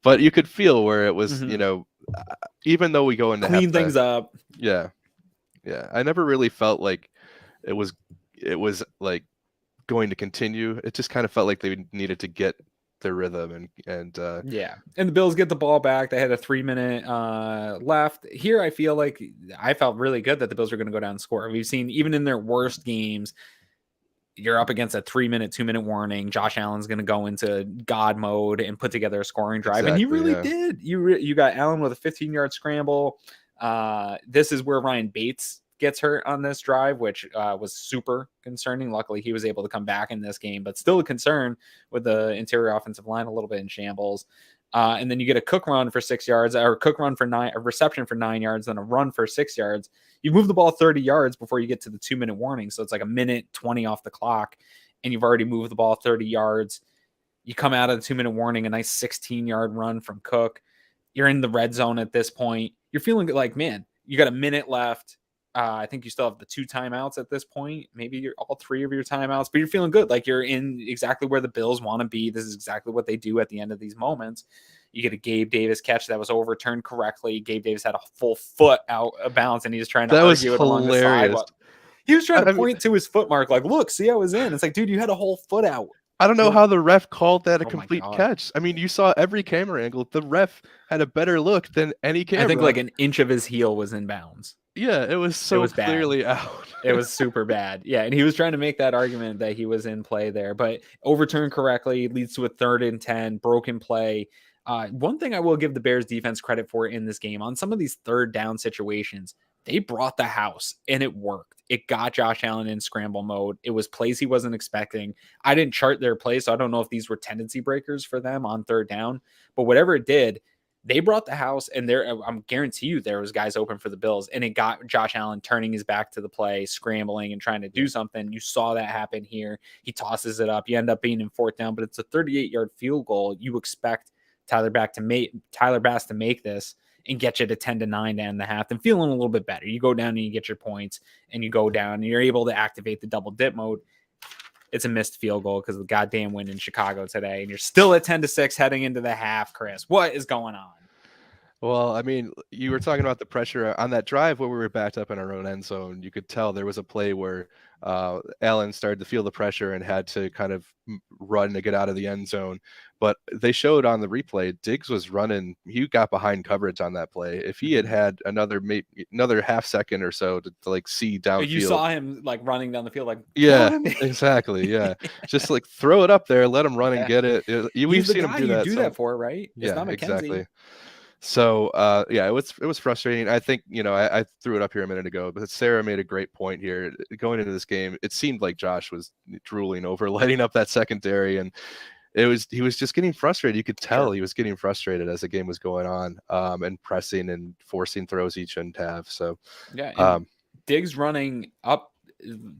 But you could feel where it was, you know, even though we go into clean things up. Yeah. I never really felt like it was like going to continue. It just kind of felt like they needed to get their rhythm and the Bills get the ball back. They had a 3-minute left. Here I felt really good that the Bills were going to go down and score. We've seen, even in their worst games, you're up against a 3-minute, 2-minute warning. Josh Allen's going to go into God mode and put together a scoring drive. Exactly, and he really did. You got Allen with a 15-yard scramble. This is where Ryan Bates gets hurt on this drive, which was super concerning. Luckily, he was able to come back in this game, but still a concern with the interior offensive line a little bit in shambles. And then you get a Cook run for 6 yards, or a reception for 9 yards, then a run for 6 yards. You move the ball 30 yards before you get to the 2-minute warning. So it's like a minute 20 off the clock, and you've already moved the ball 30 yards. You come out of the 2-minute warning, a nice 16-yard run from Cook. You're in the red zone at this point. You're feeling like, man, you got a minute left. I think you still have the 2 timeouts at this point, maybe all 3 of your timeouts, but you're feeling good. Like, you're in exactly where the Bills want to be. This is exactly what they do at the end of these moments. You get a Gabe Davis catch that was overturned correctly. Gabe Davis had a full foot out of bounds, and he was trying to argue it along the sidewalk. He was trying to point to his foot mark, like, look, see, I was in. It's like, dude, you had a whole foot out. I don't know how the ref called that a complete catch. I mean, you saw every camera angle. The ref had a better look than any camera. I think like an inch of his heel was in bounds. Yeah, it was clearly out. It was super bad. Yeah, and he was trying to make that argument that he was in play there, but overturned correctly, leads to a 3rd and 10, broken play. One thing I will give the Bears defense credit for in this game, on some of these 3rd down situations, they brought the house and it worked. It got Josh Allen in scramble mode. It was plays he wasn't expecting. I didn't chart their plays, so I don't know if these were tendency breakers for them on 3rd down, but whatever it did, they brought the house, and I'm guarantee you there was guys open for the Bills, and it got Josh Allen turning his back to the play, scrambling and trying to do something. You saw that happen here. He tosses it up. You end up being in 4th down, but it's a 38-yard field goal. You expect Tyler Bass to make this and get you to 10-9 to end the half and feeling a little bit better. You go down and you get your points, and you go down and you're able to activate the double dip mode. It's a missed field goal because of the goddamn win in Chicago today, and you're still at 10-6 heading into the half, Chris. What is going on? Well, I mean, you were talking about the pressure on that drive where we were backed up in our own end zone. You could tell there was a play where Allen started to feel the pressure and had to kind of run to get out of the end zone. But they showed on the replay, Diggs was running. He got behind coverage on that play. If he had another half second or so to like see downfield. You saw him like running down the field like, yeah, exactly. Yeah. Just like throw it up there, let him run and get it. We've seen him do that. That for, right? It's yeah, exactly. So, it was frustrating. I think, I threw it up here a minute ago, but Sarah made a great point here. Going into this game, it seemed like Josh was drooling over lighting up that secondary, and he was just getting frustrated. You could tell he was getting frustrated as the game was going on, and pressing and forcing throws he shouldn't have. So, Diggs running up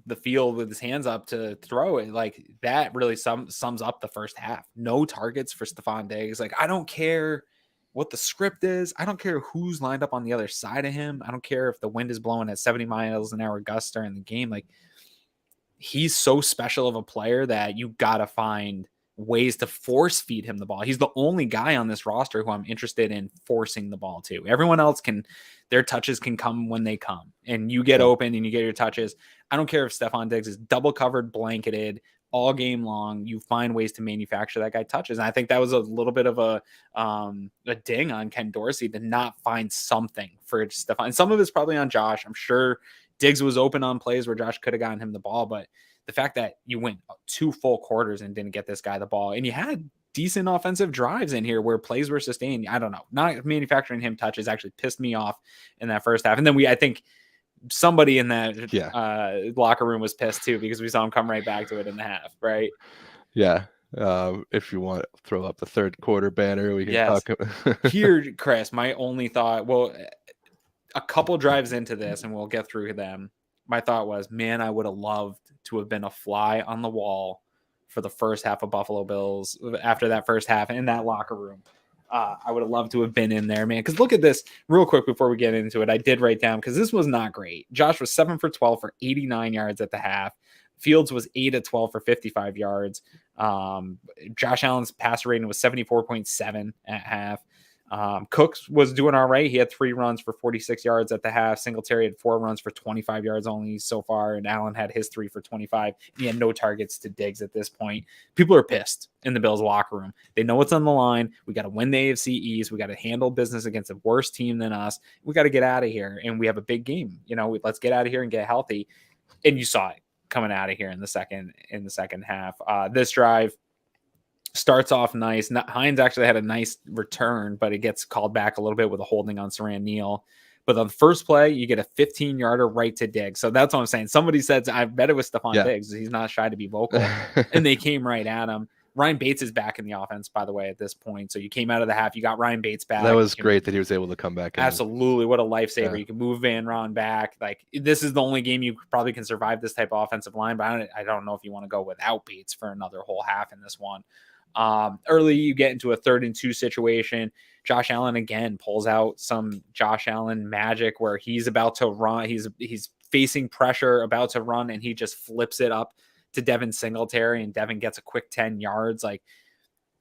the field with his hands up to throw it, like that really sums up the first half. No targets for Stephon Diggs. Like, I don't care what the script is. I don't care who's lined up on the other side of him. I don't care if the wind is blowing at 70 miles an hour gusts during the game. Like, he's so special of a player that you got to find ways to force feed him the ball. He's the only guy on this roster who I'm interested in forcing the ball to. Everyone else their touches can come when they come, and you get open and you get your touches. I don't care if Stephon Diggs is double covered, blanketed all game long. You find ways to manufacture that guy touches. And I think that was a little bit of a ding on Ken Dorsey to not find something for Stephon. Some of it's probably on Josh. I'm sure Diggs was open on plays where Josh could have gotten him the ball, but the fact that you went 2 full quarters and didn't get this guy the ball, and you had decent offensive drives in here where plays were sustained. I don't know. Not manufacturing him touches actually pissed me off in that first half. And then I think somebody in that locker room was pissed too, because we saw him come right back to it in the half, right? Yeah. If you want to throw up the third quarter banner, we can talk. Here, Chris, my only thought, well, a couple drives into this, and we'll get through them. My thought was, man, I would have loved to have been a fly on the wall for the first half of Buffalo Bills after that first half in that locker room. I would have loved to have been in there, man. Because look at this real quick before we get into it. I did write down, because this was not great. Josh was 7 for 12 for 89 yards at the half. Fields was 8 of 12 for 55 yards. Josh Allen's passer rating was 74.7 at half. Cooks was doing all right. He had 3 runs for 46 yards at the half. Singletary had 4 runs for 25 yards only so far, and Allen had his 3 for 25. He had no targets to Diggs at this point. People are pissed in the Bills locker room. They know what's on the line. We got to win the AFC East. We got to handle business against a worse team than us. We got to get out of here, and we have a big game. Let's get out of here and get healthy. And you saw it coming out of here in the second half. This drive starts off nice. Hines actually had a nice return, but it gets called back a little bit with a holding on Saran Neal. But on the first play, you get a 15-yarder right to Diggs. So that's what I'm saying. Somebody said, I bet it was Stephon Diggs. He's not shy to be vocal. And they came right at him. Ryan Bates is back in the offense, by the way, at this point. So you came out of the half. You got Ryan Bates back. That was great that he was able to come back. Absolutely. What a lifesaver. You can move Van Ron back. Like, this is the only game you probably can survive this type of offensive line. But I don't know if you want to go without Bates for another whole half in this one. Early, you get into a 3rd and 2 situation. Josh Allen again pulls out some Josh Allen magic where he's about to run. He's facing pressure, about to run, and he just flips it up to Devin Singletary, and Devin gets a quick 10 yards, like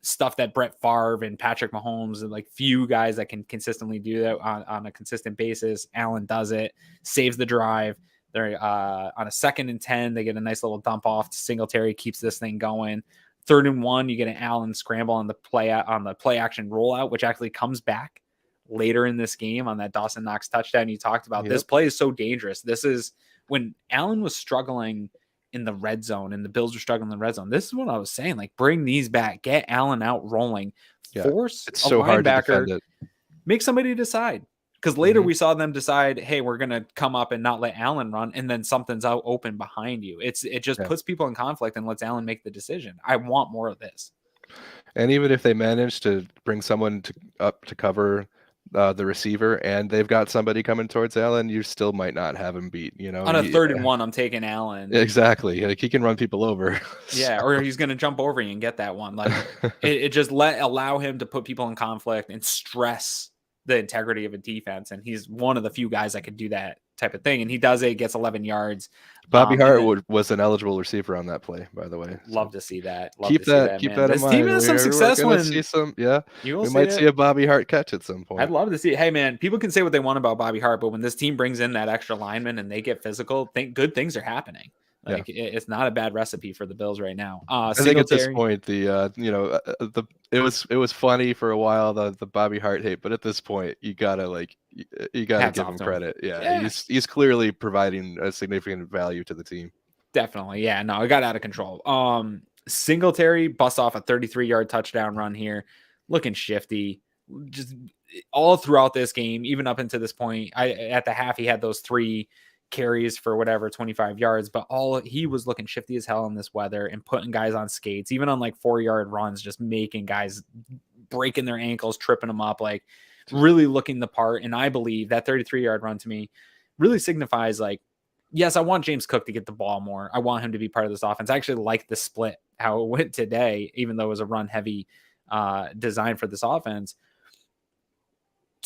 stuff that Brett Favre and Patrick Mahomes and like few guys that can consistently do that on a consistent basis. Allen does it, saves the drive. They're on a 2nd and 10. They get a nice little dump off to Singletary, keeps this thing going. 3rd and 1, you get an Allen scramble on the play action rollout, which actually comes back later in this game on that Dawson Knox touchdown you talked about. This play is so dangerous. This is when Allen was struggling in the red zone and the Bills were struggling in the red zone. This is what I was saying. Like, bring these back, get Allen out rolling, force it's so hard to defend it. Make somebody decide. Because later we saw them decide, hey, we're going to come up and not let Allen run, and then something's out open behind you. It just puts people in conflict and lets Allen make the decision. I want more of this. And even if they manage to bring someone up to cover the receiver, and they've got somebody coming towards Allen, you still might not have him beat. On a 3rd and 1, I'm taking Allen. Exactly. Like, he can run people over. Yeah, or he's going to jump over you and get that one. Like, it just allow him to put people in conflict and stress the integrity of a defense, and he's one of the few guys that could do that type of thing, and he does it. Gets 11 yards. Bobby Hart was an eligible receiver on that play, by the way. Love to see that. Keep that in mind. This team has some success when we might see a Bobby Hart catch at some point. I'd love to see it. Hey man, people can say what they want about Bobby Hart, but when this team brings in that extra lineman and they get physical, good things are happening. Like, it's not a bad recipe for the Bills right now. I think at this point, it was funny for a while, the Bobby Hart hate, but at this point, you gotta give him credit. Yeah. He's clearly providing a significant value to the team. Definitely, yeah. No, it got out of control. Singletary busts off a 33-yard touchdown run here, looking shifty, just all throughout this game, even up into this point. At the half, he had those 3 carries for 25 yards, but he was looking shifty as hell in this weather and putting guys on skates, even on like 4-yard runs, just making guys breaking their ankles, tripping them up, like really looking the part. And I believe that 33-yard run to me really signifies, like, yes, I want James Cook to get the ball more. I want him to be part of this offense. I actually like the split, how it went today, even though it was a run heavy design for this offense.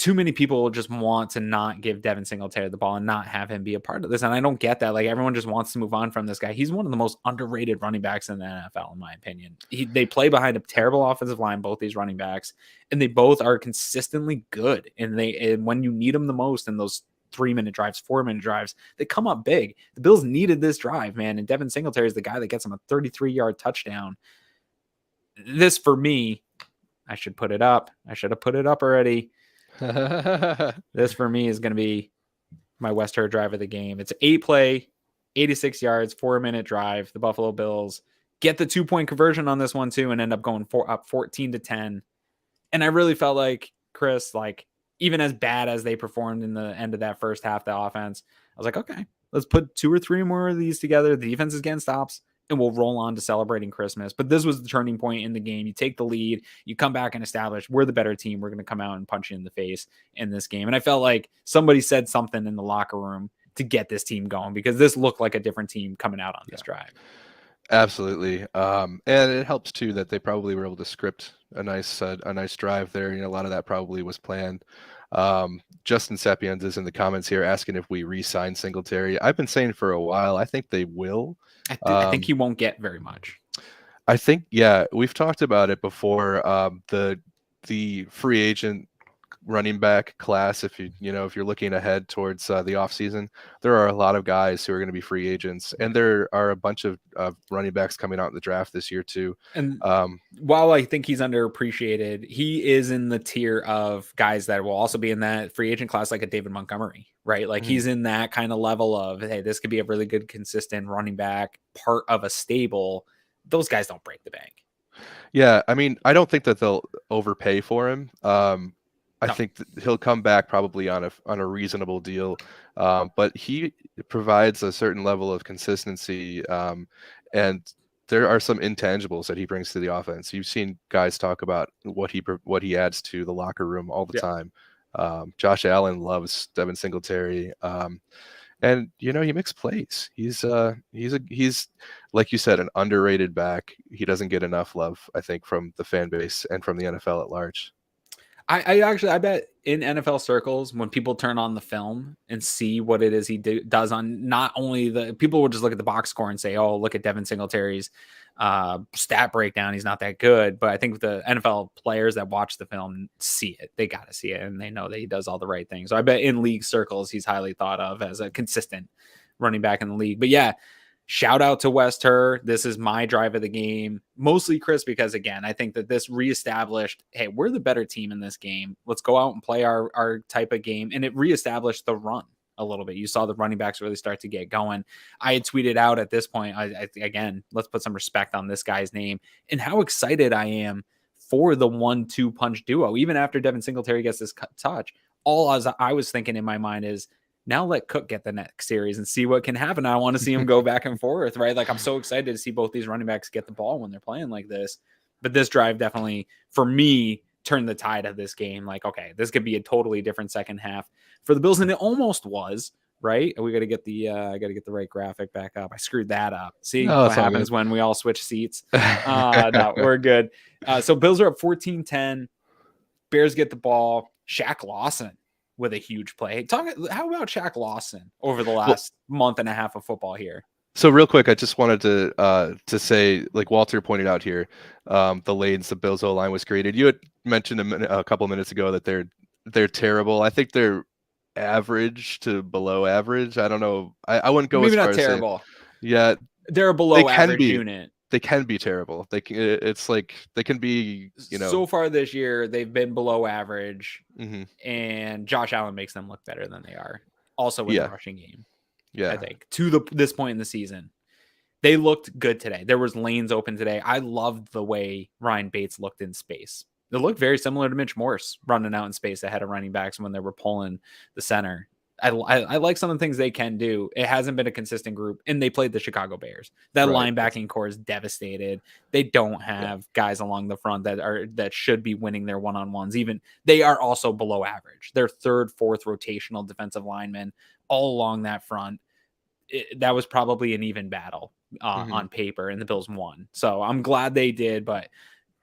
too many people just want to not give Devin Singletary the ball and not have him be a part of this. And I don't get that. Like, everyone just wants to move on from this guy. He's one of the most underrated running backs in the NFL, in my opinion. They play behind a terrible offensive line, both these running backs, and they both are consistently good. And when you need them the most in those 3-minute drives, 4-minute drives, they come up big. The Bills needed this drive, man. And Devin Singletary is the guy that gets them a 33-yard touchdown. This, for me, I should put it up. I should have put it up already. This for me is going to be my West Herr drive of the game. It's an 8-play, 86 yards, 4-minute drive. The Buffalo Bills get the 2-point conversion on this one too, and end up going up 14-10. And I really felt like, Chris, like, even as bad as they performed in the end of that first half, the offense, I was like, okay, let's put 2 or 3 more of these together. The defense is getting stops, and we'll roll on to celebrating Christmas. But this was the turning point in the game. You take the lead, you come back and establish we're the better team. We're going to come out and punch you in the face in this game. And I felt like somebody said something in the locker room to get this team going, because this looked like a different team coming out on this drive. Absolutely. And it helps too that they probably were able to script a nice drive there. You know, a lot of that probably was planned. Justin Sapienza is in the comments here asking if we re-sign Singletary. I've been saying for a while, I think they will. I think he won't get very much. I think, yeah, we've talked about it before. The free agent running back class, if you're looking ahead towards the offseason, there are a lot of guys who are going to be free agents, and there are a bunch of running backs coming out in the draft this year too. And while I think he's underappreciated, he is in the tier of guys that will also be in that free agent class, like a David Montgomery, right? Like he's in that kind of level of, hey, this could be a really good, consistent running back, part of a stable. Those guys don't break the bank. Yeah, I mean, I don't think that they'll overpay for him. I think that he'll come back probably on a reasonable deal, but he provides a certain level of consistency, and there are some intangibles that he brings to the offense. You've seen guys talk about what he adds to the locker room all the time. Josh Allen loves Devin Singletary, and he makes plays. He's like you said, an underrated back. He doesn't get enough love, I think, from the fan base and from the NFL at large. I bet in NFL circles, when people turn on the film and see what it is he does on, not only the people will just look at the box score and say, oh, look at Devin Singletary's stat breakdown. He's not that good. But I think the NFL players that watch the film see it. They got to see it. And they know that he does all the right things. So I bet in league circles, he's highly thought of as a consistent running back in the league. But yeah, shout out to West Herr. This is my drive of the game. Mostly, Chris, because, again, I think that this reestablished, hey, we're the better team in this game. Let's go out and play our type of game. And it reestablished the run a little bit. You saw the running backs really start to get going. I had tweeted out at this point, again, let's put some respect on this guy's name and how excited I am for the 1-2 punch duo. Even after Devin Singletary gets this touch, all I was thinking in my mind is, now let Cook get the next series and see what can happen. I want to see him go back and forth, right? Like, I'm so excited to see both these running backs get the ball when they're playing like this. But this drive definitely, for me, turned the tide of this game. Like, okay, this could be a totally different second half for the Bills, and it almost was, right? We got to get the right graphic back up. I screwed that up. See what happens when we all switch seats. No, we're good. So Bills are up 14-10. Bears get the ball. Shaq Lawson with a huge play. How about Shaq Lawson over the last month and a half of football here? So real quick, I just wanted to say, like Walter pointed out here, the lanes the Bills O-line was created. You had mentioned a couple minutes ago that they're terrible. I think they're average to below average. I don't know. I wouldn't go maybe as far not as terrible. Yeah, they're a below average unit. They can be terrible. It's like they can be, So far this year, they've been below average, and Josh Allen makes them look better than they are. Also with the rushing game, I think to this point in the season, they looked good today. There was lanes open today. I loved the way Ryan Bates looked in space. It looked very similar to Mitch Morse running out in space ahead of running backs when they were pulling the center. I like some of the things they can do. It hasn't been a consistent group, and they played the Chicago Bears. That linebacking core is devastated. They don't have guys along the front that should be winning their one-on-ones. Even they are also below average. They're third, fourth rotational defensive linemen all along that front. That was probably an even battle on paper, and the Bills won. So I'm glad they did, but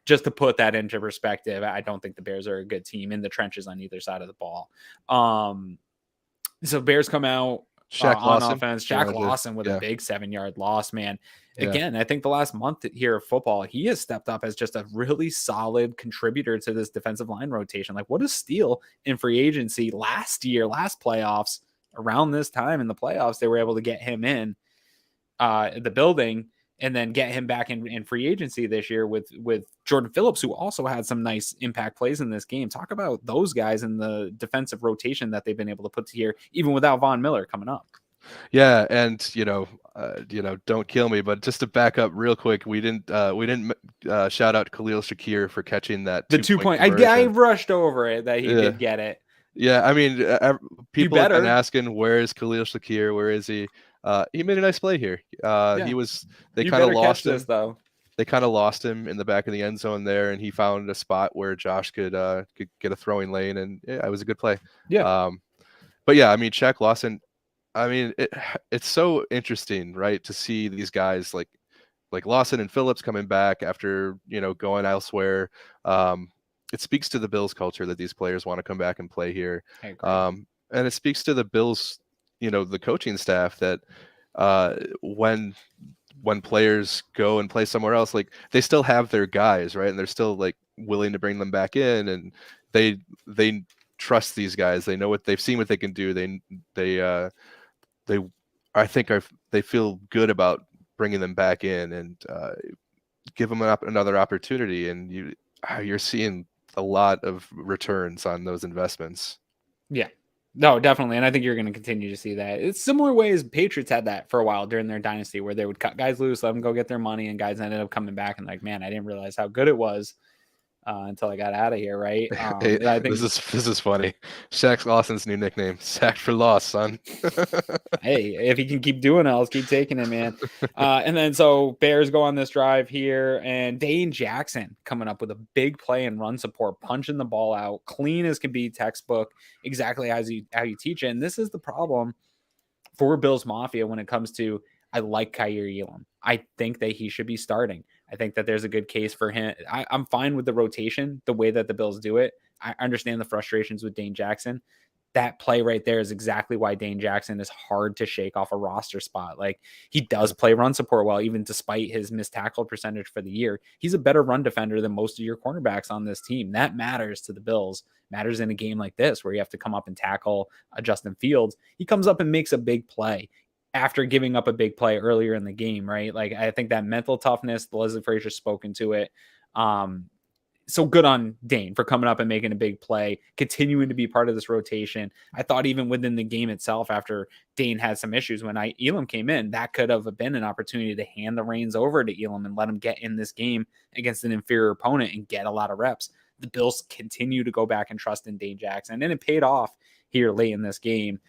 just to put that into perspective, I don't think the Bears are a good team in the trenches on either side of the ball. So Bears come out Shaq on Lawson. offense. Shaq Lawson with a big 7-yard loss, man. Again, I think the last month here of football, he has stepped up as just a really solid contributor to this defensive line rotation. Like, what a steal in free agency last playoffs, around this time in the playoffs, they were able to get him in the building and then get him back in free agency this year with Jordan Phillips, who also had some nice impact plays in this game. Talk about those guys in the defensive rotation that they've been able to put to here, even without Von Miller coming up. Yeah, and don't kill me, but just to back up real quick, we didn't shout out Khalil Shakir for catching that 2-point. I rushed over it that he did get it. Yeah, I mean, people have been asking, where is Khalil Shakir? Where is he? He made a nice play here. They kind of lost him. Though. They kind of lost him in the back of the end zone there, and he found a spot where Josh could get a throwing lane, and it was a good play. Yeah. But yeah, I mean, Shaq Lawson. I mean, it's so interesting, right, to see these guys like Lawson and Phillips coming back after going elsewhere. It speaks to the Bills culture that these players want to come back and play here. And it speaks to the Bills, the coaching staff that when players go and play somewhere else, like they still have their guys, right? And they're still like willing to bring them back in, and they trust these guys. They know they've seen what they can do. They feel good about bringing them back in and give them another opportunity. And you're seeing a lot of returns on those investments. Yeah, no, definitely. And I think you're going to continue to see that. It's similar ways Patriots had that for a while during their dynasty, where they would cut guys loose, let them go get their money, and guys ended up coming back and like, man, I didn't realize how good it was until I got out of here, right? Hey, I think this is funny. Shaq Lawson's new nickname, Sack for Loss, son. Hey, if he can keep doing it, I'll keep taking it, man. And then so Bears go on this drive here, and Dane Jackson coming up with a big play and run support, punching the ball out, clean as can be, textbook, exactly how you teach it. And this is the problem for Bills Mafia when it comes to, I like Kaiir Elam. I think that he should be starting. I think that there's a good case for him. I'm fine with the rotation, the way that the Bills do it. I understand the frustrations with Dane Jackson. That play right there is exactly why Dane Jackson is hard to shake off a roster spot. Like, he does play run support well, even despite his missed tackle percentage for the year. He's a better run defender than most of your cornerbacks on this team. That matters to the Bills. Matters in a game like this where you have to come up and tackle Justin Fields. He comes up and makes a big play after giving up a big play earlier in the game, right? Like, I think that mental toughness, Leslie Frazier's spoken to it. So good on Dane for coming up and making a big play, continuing to be part of this rotation. I thought even within the game itself, after Dane had some issues when Elam came in, that could have been an opportunity to hand the reins over to Elam and let him get in this game against an inferior opponent and get a lot of reps. The Bills continue to go back and trust in Dane Jackson, and it paid off here late in this game,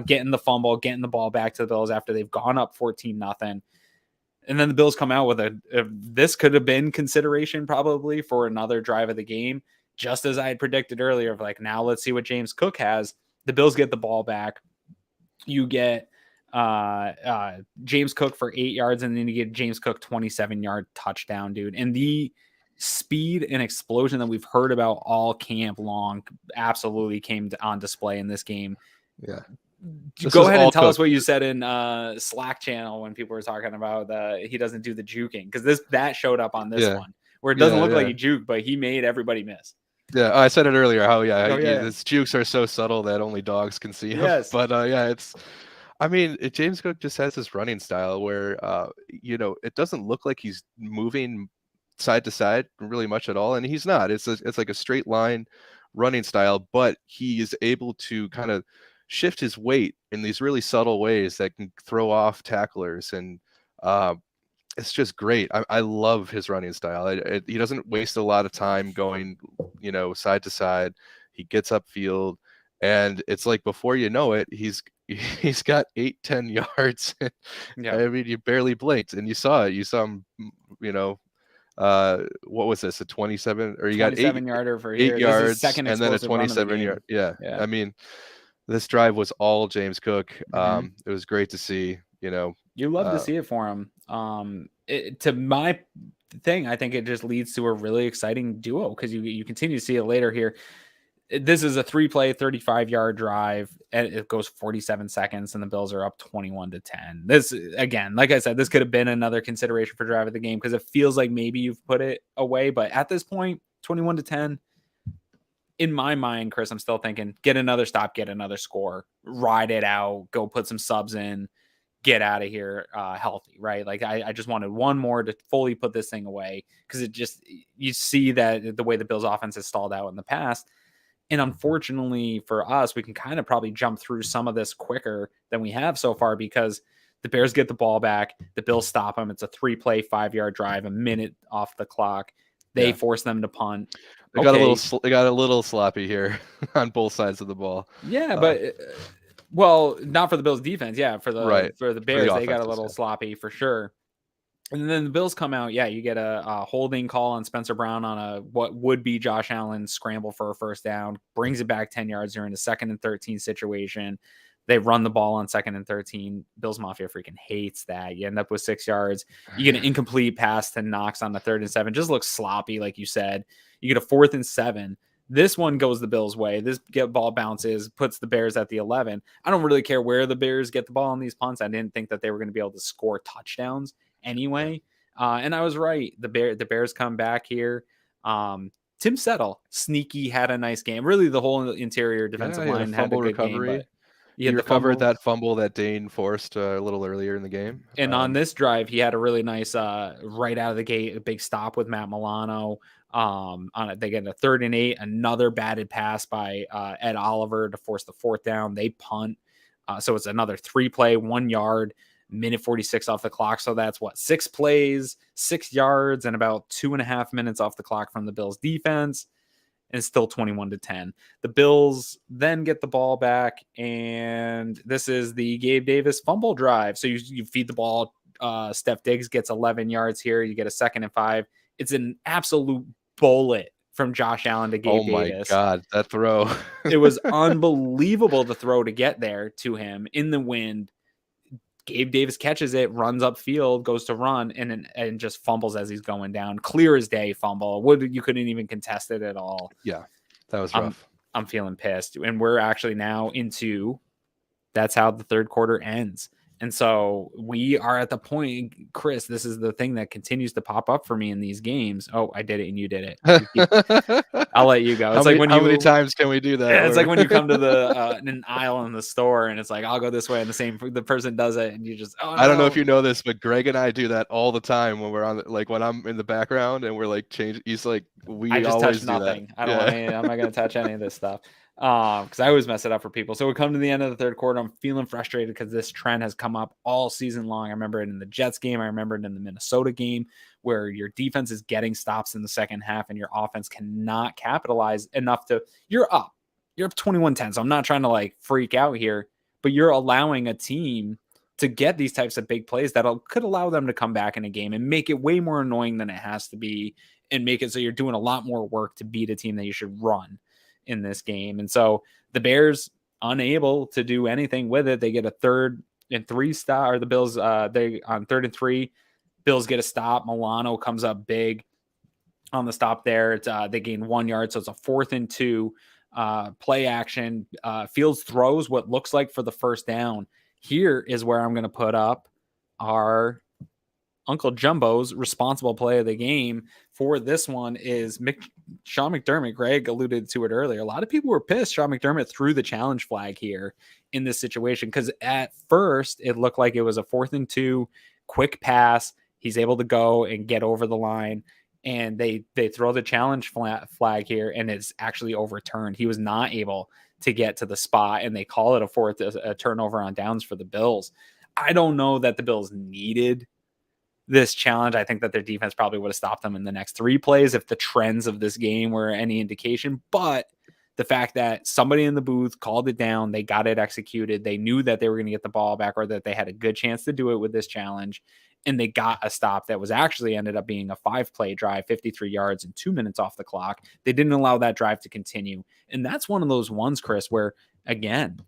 getting the fumble, getting the ball back to the Bills after they've gone up 14-0. And then the Bills come out with this could have been consideration probably for another drive of the game, just as I had predicted earlier, of like, now let's see what James Cook has. The Bills get the ball back. You get James Cook for 8 yards, and then you get James Cook 27-yard touchdown, dude. And the speed and explosion that we've heard about all camp long absolutely came on display in this game. Yeah. Go ahead and tell us what you said in Slack channel when people were talking about he doesn't do the juking, because that showed up on this one where it doesn't look like he juked, but he made everybody miss. Yeah, I said it earlier how his jukes are so subtle that only dogs can see him. Yes. But James Cook just has this running style where it doesn't look like he's moving side to side really much at all, and he's not. It's like a straight line running style, but he is able to kind of shift his weight in these really subtle ways that can throw off tacklers, and it's just great. I love his running style. He doesn't waste a lot of time going side to side. He gets upfield, and it's like before you know it, he's got 8-10 yards. Yeah. I mean, you barely blinked, and you saw it. You saw him, what was this, a 27, or you got 27 yarder for 8 yards, second and then a 27 yard. Yeah. I mean, this drive was all James Cook. It was great to see. You love to see it for him. To my thing. I think it just leads to a really exciting duo because you continue to see it later here. This is a 3-play, 35-yard drive, and it goes 47 seconds, and the Bills are up 21-10. This, again, like I said, this could have been another consideration for drive of the game because it feels like maybe you've put it away, but at this point, 21-10, in my mind, Chris, I'm still thinking, get another stop, get another score, ride it out, go put some subs in, get out of here healthy, right? Like I just wanted one more to fully put this thing away because it just, you see that the way the Bills offense has stalled out in the past. And unfortunately for us, we can kind of probably jump through some of this quicker than we have so far because the Bears get the ball back. The Bills stop them. It's a 3-play, 5-yard drive, a minute off the clock. They force them to punt. They got a little sloppy here on both sides of the ball. Yeah, but well, not for the Bills defense. Yeah, for the Bears, they got a little sloppy for sure. And then the Bills come out. Yeah, you get a holding call on Spencer Brown on a what would be Josh Allen's scramble for a first down, brings it back 10 yards during a 2nd and 13 situation. They run the ball on 2nd and 13. Bills Mafia freaking hates that. You end up with 6 yards. You get an incomplete pass to Knox on the 3rd and 7. Just looks sloppy, like you said. You get a 4th and 7. This one goes the Bills' way. This ball bounces, puts the Bears at the 11. I don't really care where the Bears get the ball on these punts. I didn't think that they were going to be able to score touchdowns anyway. And I was right. The Bears come back here. Tim Settle, sneaky, had a nice game. Really, the whole interior defensive line had a good recovery. Game. But he recovered that fumble that Dane forced a little earlier in the game. And on this drive, he had a really nice, right out of the gate, a big stop with Matt Milano. On it, they get a 3rd and 8, another batted pass by Ed Oliver to force the 4th down. They punt. So it's another 3-play, 1 yard, minute 46 off the clock. So that's 6 plays, 6 yards, and about 2.5 minutes off the clock from the Bills defense. And it's still 21-10. The Bills then get the ball back, and this is the Gabe Davis fumble drive. So you feed the ball. Steph Diggs gets 11 yards here. You get a 2nd and 5. It's an absolute bullet from Josh Allen to Gabe Davis. Oh my God, that throw. It was unbelievable to throw to get there to him in the wind. Gabe Davis catches it, runs upfield, goes to run, and just fumbles as he's going down. Clear as day fumble. You couldn't even contest it at all. Yeah, that was rough. I'm feeling pissed. And we're actually now into, that's how the 3rd quarter ends. And so we are at the point, Chris, this is the thing that continues to pop up for me in these games. Oh, I did it and you did it. I'll let you go. It's how many times can we do that? Yeah, it's like when you come to the an aisle in the store and it's like, I'll go this way, and the person does it and you just, oh, no. I don't know if you know this, but Greg and I do that all the time when we're on, like when I'm in the background and we're like changing. He's like, I just touch nothing. I'm not going to touch any of this stuff. Because I always mess it up for people. So we come to the end of the 3rd quarter. I'm feeling frustrated because this trend has come up all season long. I remember it in the Jets game. I remember it in the Minnesota game where your defense is getting stops in the second half and your offense cannot capitalize enough to, you're up 21-10. So I'm not trying to like freak out here, but you're allowing a team to get these types of big plays that could allow them to come back in a game and make it way more annoying than it has to be and make it so you're doing a lot more work to beat a team that you should run in this game. And so the Bears unable to do anything with it. They get a 3rd and 3 stop, or the Bills they on 3rd and 3, Bills get a stop. Milano comes up big on the stop there. It's they gain 1 yard, so it's a 4th and 2 play action. Fields throws what looks like for the first down. Here is where I'm going to put up our Uncle Jumbo's responsible play of the game for this one is Sean McDermott. Greg alluded to it earlier. A lot of people were pissed Sean McDermott threw the challenge flag here in this situation because at first it looked like it was a 4th and 2 quick pass. He's able to go and get over the line, and they throw the challenge flag here, and it's actually overturned. He was not able to get to the spot, and they call it a turnover on downs for the Bills. I don't know that the Bills needed this challenge. I think that their defense probably would have stopped them in the next 3 plays if the trends of this game were any indication. But the fact that somebody in the booth called it down, they got it executed, they knew that they were going to get the ball back or that they had a good chance to do it with this challenge, and they got a stop that was actually ended up being a 5-play drive, 53 yards and 2 minutes off the clock. They didn't allow that drive to continue. And that's one of those ones, Chris, where, again,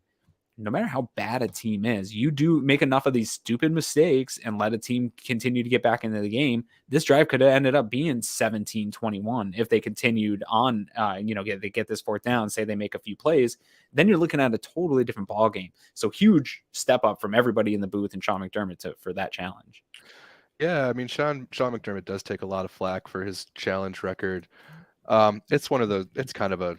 no matter how bad a team is, you do make enough of these stupid mistakes and let a team continue to get back into the game. This drive could have ended up being 17-21 if they continued on, they get this fourth down, say they make a few plays, then you're looking at a totally different ball game. So huge step up from everybody in the booth and Sean McDermott for that challenge. Yeah, I mean, Sean McDermott does take a lot of flack for his challenge record. It's one of those, it's kind of a,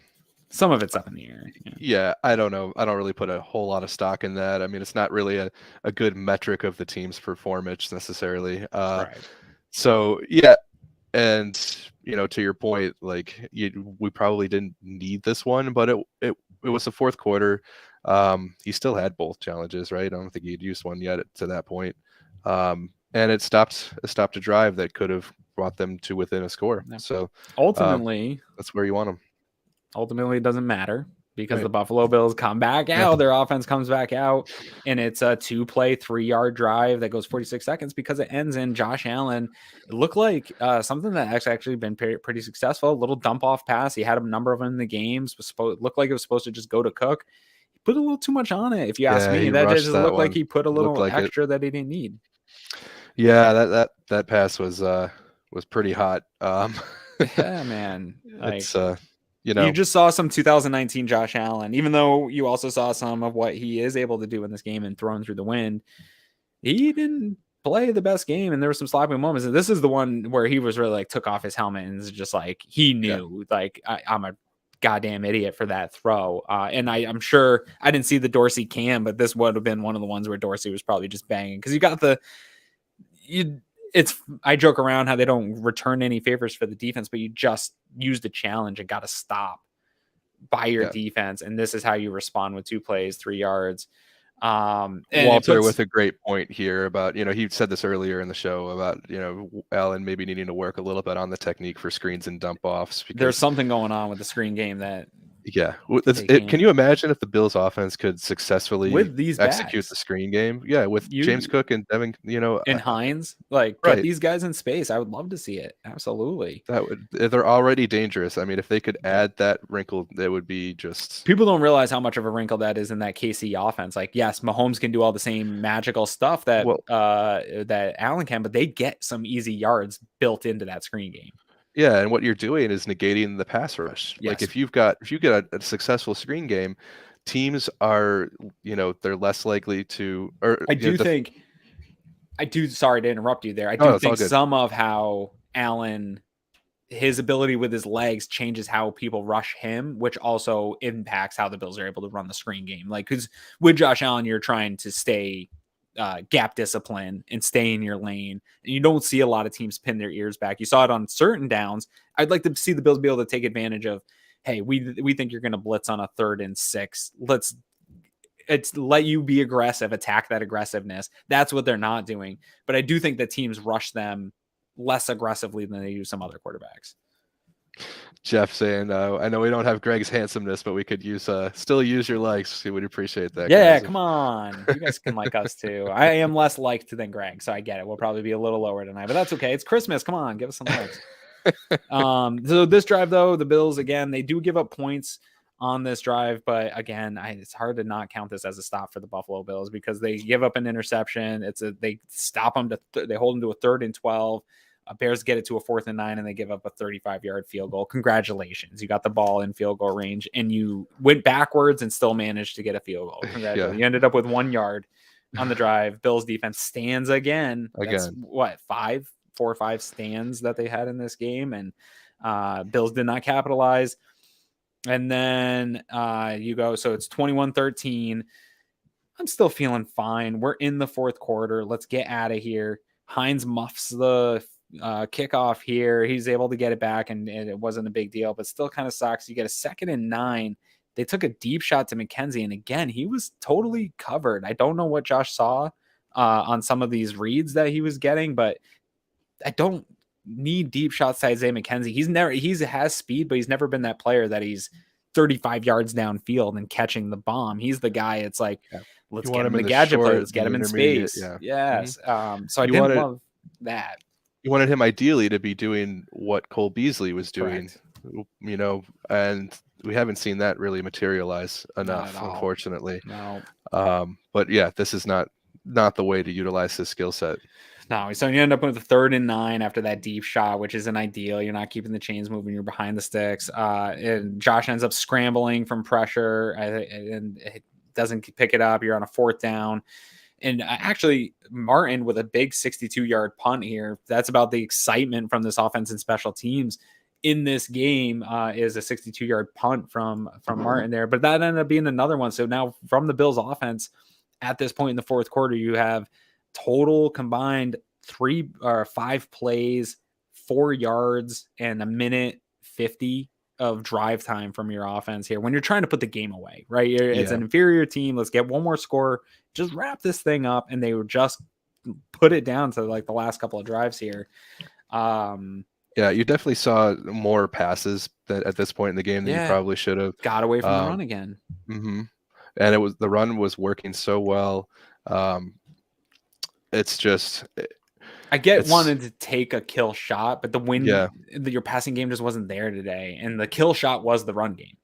some of it's up in the air. Yeah, I don't know. I don't really put a whole lot of stock in that. I mean, it's not really a good metric of the team's performance necessarily. Right. So yeah, and to your point, like we probably didn't need this one, but it was the fourth quarter. He still had both challenges, right? I don't think he'd used one yet to that point. And it stopped a drive that could have brought them to within a score. Yeah. So ultimately, that's where you want them. Ultimately, it doesn't matter because the Buffalo Bills come back out. Their offense comes back out, and it's a 2-play, 3-yard drive that goes 46 seconds because it ends in Josh Allen. It looked like something that actually been pretty successful. A little dump-off pass. He had a number of them in the games. Looked like it was supposed to just go to Cook. He put a little too much on it, if you ask me. That just looked like he put a little extra that he didn't need. Yeah, that pass was pretty hot. Yeah, man. It's you just saw some 2019 Josh Allen, even though you also saw some of what he is able to do in this game and thrown through the wind. He didn't play the best game, and there were some sloppy moments. And this is the one where he was really like took off his helmet and is just like he knew, like I'm a goddamn idiot for that throw. And I'm sure I didn't see the Dorsey cam, but this would have been one of the ones where Dorsey was probably just banging because you got I joke around how they don't return any favors for the defense, but you just used a challenge and got to stop by your defense. And this is how you respond with 2 plays, 3 yards. And Walter with a great point here about, he said this earlier in the show about, Allen maybe needing to work a little bit on the technique for screens and dump offs. Because there's something going on with the screen game that. Yeah. Can you imagine if the Bills offense could successfully execute the screen game? Yeah. With James Cook and Devin, and Hines, get these guys in space. I would love to see it. Absolutely. They're already dangerous. I mean, if they could add that wrinkle, it would be just. People don't realize how much of a wrinkle that is in that KC offense. Like, yes, Mahomes can do all the same magical stuff that Allen can, but they get some easy yards built into that screen game. Yeah, and what you're doing is negating the pass rush. Yes. Like if you get a successful screen game, teams are, they're less likely to. Sorry to interrupt you there. I do think some of how Allen, his ability with his legs changes how people rush him, which also impacts how the Bills are able to run the screen game. Like, because with Josh Allen, you're trying to stay gap discipline and stay in your lane. And you don't see a lot of teams pin their ears back. You saw it on certain downs. I'd like to see the Bills be able to take advantage of, hey, we think you're going to blitz on a 3rd and 6. Let's let you be aggressive, attack that aggressiveness. That's what they're not doing. But I do think that teams rush them less aggressively than they do some other quarterbacks. Jeff saying, I know we don't have Greg's handsomeness, but we could still use your likes. We would appreciate that. Yeah, come on. You guys can like us too. I am less liked than Greg, so I get it. We'll probably be a little lower tonight, but that's okay. It's Christmas. Come on, give us some likes. So this drive, though, the Bills, again, they do give up points on this drive, but again, it's hard to not count this as a stop for the Buffalo Bills because they give up an interception. They stop them they hold them to a 3rd and 12. Bears get it to a 4th and 9, and they give up a 35-yard field goal. Congratulations. You got the ball in field goal range, and you went backwards and still managed to get a field goal. Congratulations. Yeah. You ended up with 1 yard on the drive. Bills defense stands again. That's what, 4 or 5 stands that they had in this game, and Bills did not capitalize. And then you go, so it's 21-13. I'm still feeling fine. We're in the 4th quarter. Let's get out of here. Hines muffs the kickoff here. He's able to get it back, and it wasn't a big deal, but still kind of sucks. You get a 2nd and 9. They took a deep shot to McKenzie, and again, he was totally covered. I don't know what Josh saw on some of these reads that he was getting, but I don't need deep shots to Isaiah McKenzie. He has speed, but he's never been that player that he's 35 yards downfield and catching the bomb. He's the guy. It's like, let's get him the gadget play. Let's get him in space. Yeah. Yes. Mm-hmm. So I didn't love that. You wanted him ideally to be doing what Cole Beasley was doing and we haven't seen that really materialize enough, Not at all. unfortunately. No. But yeah, this is not the way to utilize this skill set. No, so you end up with a 3rd and 9 after that deep shot, which isn't ideal. You're not keeping the chains moving. You're behind the sticks. And Josh ends up scrambling from pressure and it doesn't pick it up. You're on a 4th down. And actually, Martin with a big 62-yard punt here. That's about the excitement from this offense and special teams in this game is a 62-yard punt from Martin there. But that ended up being another one. So now from the Bills offense, at this point in the 4th quarter, you have total combined 3 or 5 plays, 4 yards, and a minute 50 of drive time from your offense here when you're trying to put the game away, right? It's an inferior team. Let's get one more score. Just wrap this thing up. And they would just put it down to like the last couple of drives here. Yeah, you definitely saw more passes at this point in the game than you probably should have. Got away from the run again. Mm-hmm. And the run was working so well. It's just, I get wanting to take a kill shot, but your passing game just wasn't there today, and the kill shot was the run game.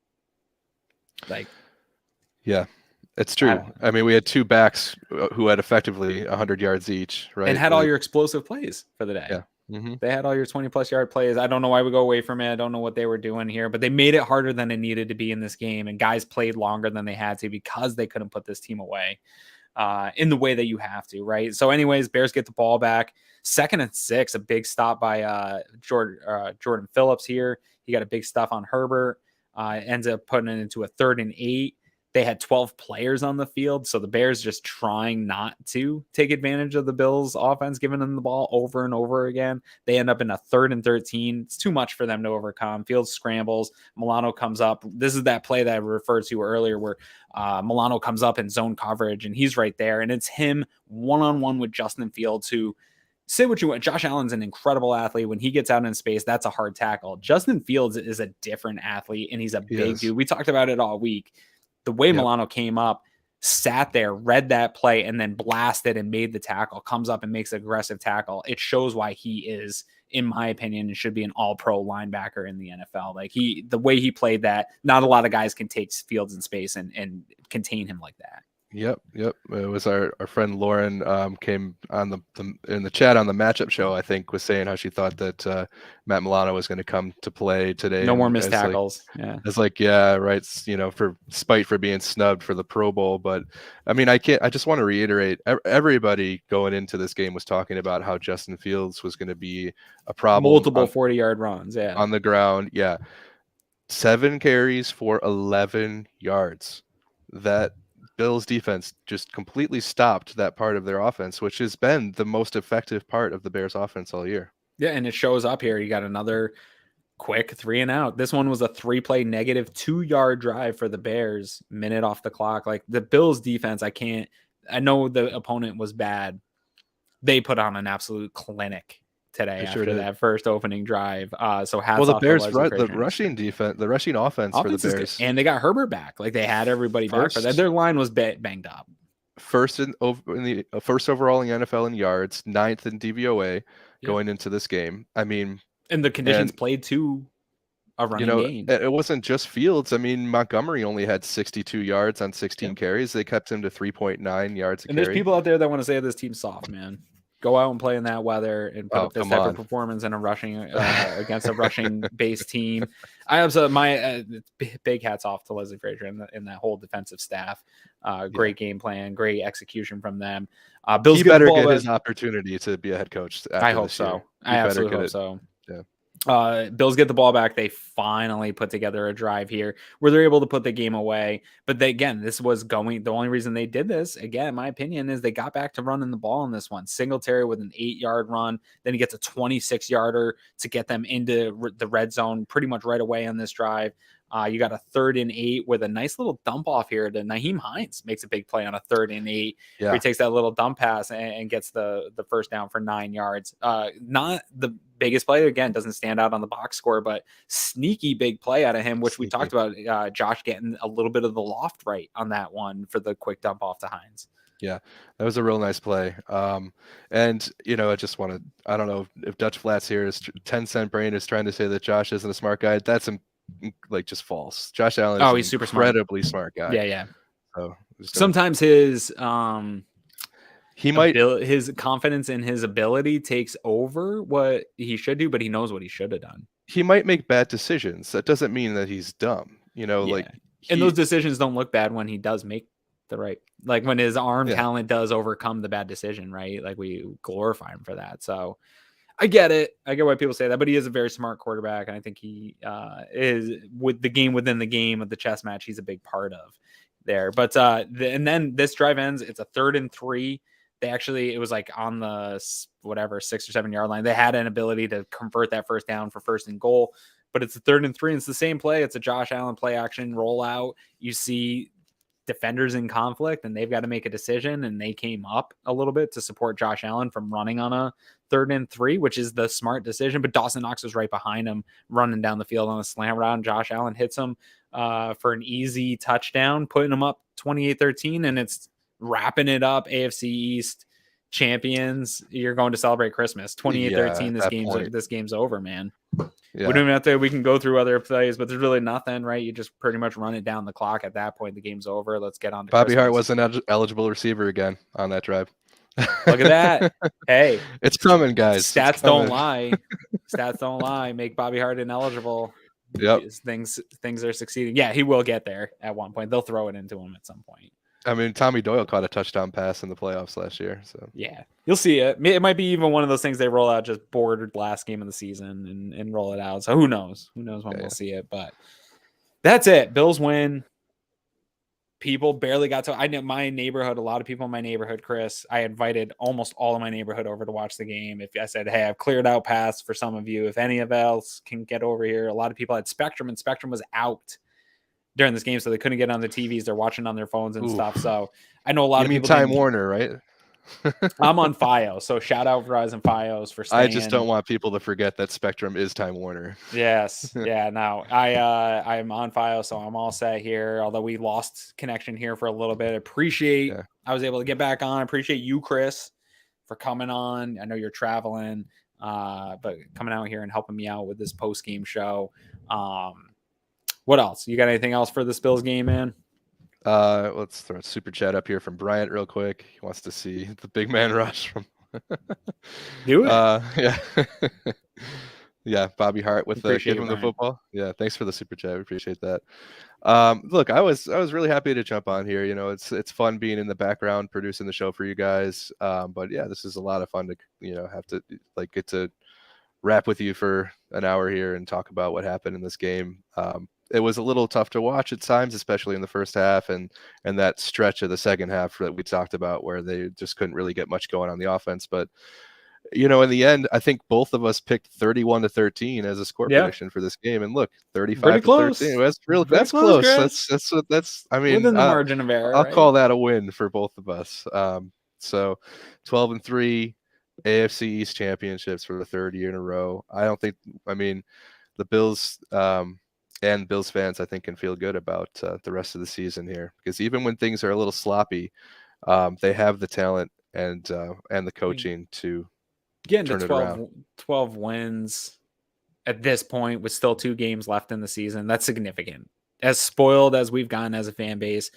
It's true. I mean, we had 2 backs who had effectively 100 yards each, right? And had all your explosive plays for the day. Yeah. Mm-hmm. They had all your 20-plus yard plays. I don't know why we go away from it. I don't know what they were doing here, but they made it harder than it needed to be in this game, and guys played longer than they had to because they couldn't put this team away in the way that you have to, right? So anyways, Bears get the ball back. 2nd and 6, a big stop by Jordan Phillips here. He got a big stuff on Herbert. Ends up putting it into a 3rd and 8. They had 12 players on the field, so the Bears just trying not to take advantage of the Bills' offense, giving them the ball over and over again. They end up in a 3rd and 13. It's too much for them to overcome. Fields scrambles. Milano comes up. This is that play that I referred to earlier where Milano comes up in zone coverage, and he's right there, and it's him one-on-one with Justin Fields, who, say what you want, Josh Allen's an incredible athlete. When he gets out in space, that's a hard tackle. Justin Fields is a different athlete, and he's a big dude. We talked about it all week. The way Milano came up, sat there, read that play, and then blasted and made the tackle, comes up and makes an aggressive tackle. It shows why he is, in my opinion, and should be an all-pro linebacker in the NFL. Like the way he played that, not a lot of guys can take Fields in space and contain him like that. Yep. It was our friend Lauren came on in the chat on the matchup show, I think, was saying how she thought that Matt Milano was going to come to play today. No more missed tackles. It's like, right. For spite for being snubbed for the Pro Bowl. But I mean, I just want to reiterate, everybody going into this game was talking about how Justin Fields was going to be a problem. Multiple 40-yard runs. Yeah. On the ground. Yeah. 7 carries for 11 yards. That Bills defense just completely stopped that part of their offense, which has been the most effective part of the Bears offense all year. Yeah, and it shows up here. You got another quick 3 and out. This one was a 3-play negative 2-yard drive for the Bears, minute off the clock. Like the Bills defense, I know the opponent was bad. They put on an absolute clinic today after that first opening drive. So the Bears, the rushing defense, the rushing offense for the Bears, and they got Herbert back. Like they had everybody back for that. Their line was banged up. First overall in the NFL in yards, 9th in DVOA going into this game. I mean, and the conditions played to a running game. It wasn't just Fields. I mean, Montgomery only had 62 yards on 16 carries. They kept him to 3.9 yards a carry. There's people out there that want to say this team's soft, man. Go out and play in that weather and put up this type of performance in a rushing against a rushing based team. I have my big hats off to Leslie Frazier and that whole defensive staff. Great game plan, great execution from them. Bills he better get his opportunity to be a head coach. I hope so. I absolutely hope so. Yeah. Bills get the ball back. They finally put together a drive here where they're able to put the game away. But this was the only reason they did this, again, in my opinion, is they got back to running the ball in this one. Singletary with an 8-yard run. Then he gets a 26-yarder to get them into the red zone pretty much right away on this drive. You got a 3rd and 8 with a nice little dump off here to Nyheim Hines. Makes a big play on a 3rd and 8. Yeah. Where he takes that little dump pass and gets the first down for 9 yards. Not the biggest play. Again, doesn't stand out on the box score, but sneaky big play out of him, which we talked about Josh getting a little bit of the loft right on that one for the quick dump off to Hines. Yeah, that was a real nice play. And I just want to, I don't know if Dutch Flats here is 10-cent brain is trying to say that Josh isn't a smart guy. That's like just false. Josh Allen is Oh, an he's super smart. incredibly smart guy. Yeah. So Sometimes his his confidence in his ability takes over what he should do, but he knows what he should have done. He might make bad decisions. That doesn't mean that he's dumb. Like and those decisions don't look bad when he does make the right, like when his arm talent does overcome the bad decision, right? Like we glorify him for that. So I get it. I get why people say that, but he is a very smart quarterback, and I think he is with the game within the game of the chess match. He's a big part of there. But and then this drive ends. It's a 3rd and 3. It was like on the 6 or 7 yard line. They had an ability to convert that first down for 1st and goal, but it's a 3rd and 3. And it's the same play. It's a Josh Allen play action rollout. You see defenders in conflict, and they've got to make a decision, and they came up a little bit to support Josh Allen from running on a 3rd and 3, which is the smart decision. But Dawson Knox was right behind him running down the field on a slant route. Josh Allen hits him for an easy touchdown, putting him up 28-13, and it's wrapping it up. AFC East champions. You're going to celebrate Christmas. 28-13. This game's over, man. Yeah. We don't even have to. We can go through other plays, but there's really nothing, right? You just pretty much run it down the clock at that point. The game's over. Let's get on to Bobby Christmas. Hart was an eligible receiver again on that drive. Look at that. Hey, it's coming, guys. Stats don't lie. Stats don't lie. Make Bobby Hart ineligible. Yep. Things are succeeding. Yeah, he will get there at one point. They'll throw it into him at some point. I mean, Tommy Doyle caught a touchdown pass in the playoffs last year. So yeah, you'll see it. It might be even one of those things they roll out just bored last game of the season and roll it out. So who knows? Who knows when we'll see it? But that's it. Bills win. People barely got to. I know my neighborhood. A lot of people in my neighborhood, Chris. I invited almost all of my neighborhood over to watch the game. If I said, "Hey, I've cleared out pass for some of you. If any of else can get over here," a lot of people had Spectrum, and Spectrum was out during this game, so they couldn't get on the TVs. They're watching on their phones and stuff. So I know a lot of people. Time Warner, right? I'm on FiOS, so shout out Verizon FiOS for staying. I just don't want people to forget that Spectrum is Time Warner. Yes, yeah. No, I'm on FiOS, so I'm all set here. Although we lost connection here for a little bit, appreciate. Yeah. I was able to get back on. Appreciate you, Chris, for coming on. I know you're traveling, but coming out here and helping me out with this post game show. What else? You got anything else for this Bills game, man? Let's throw a super chat up here from Bryant real quick. He wants to see the big man rush from do it. Yeah. Yeah, Bobby Hart with the give him the football. Yeah, thanks for the super chat. We appreciate that. Look, I was really happy to jump on here. It's fun being in the background producing the show for you guys. But yeah, this is a lot of fun to have to get to rap with you for an hour here and talk about what happened in this game. It was a little tough to watch at times, especially in the first half and that stretch of the second half that we talked about where they just couldn't really get much going on the offense. But, in the end, I think both of us picked 31-13 as a score prediction for this game. And look, 35-13. That's close. That's I mean, within the margin of error. I'll call that a win for both of us. So 12-3 AFC East championships for the 3rd year in a row. The Bills, and Bills fans, I think, can feel good about the rest of the season here because even when things are a little sloppy, they have the talent and the coaching to turn it around. 12 wins at this point with still 2 games left in the season. That's significant. As spoiled as we've gotten as a fan base,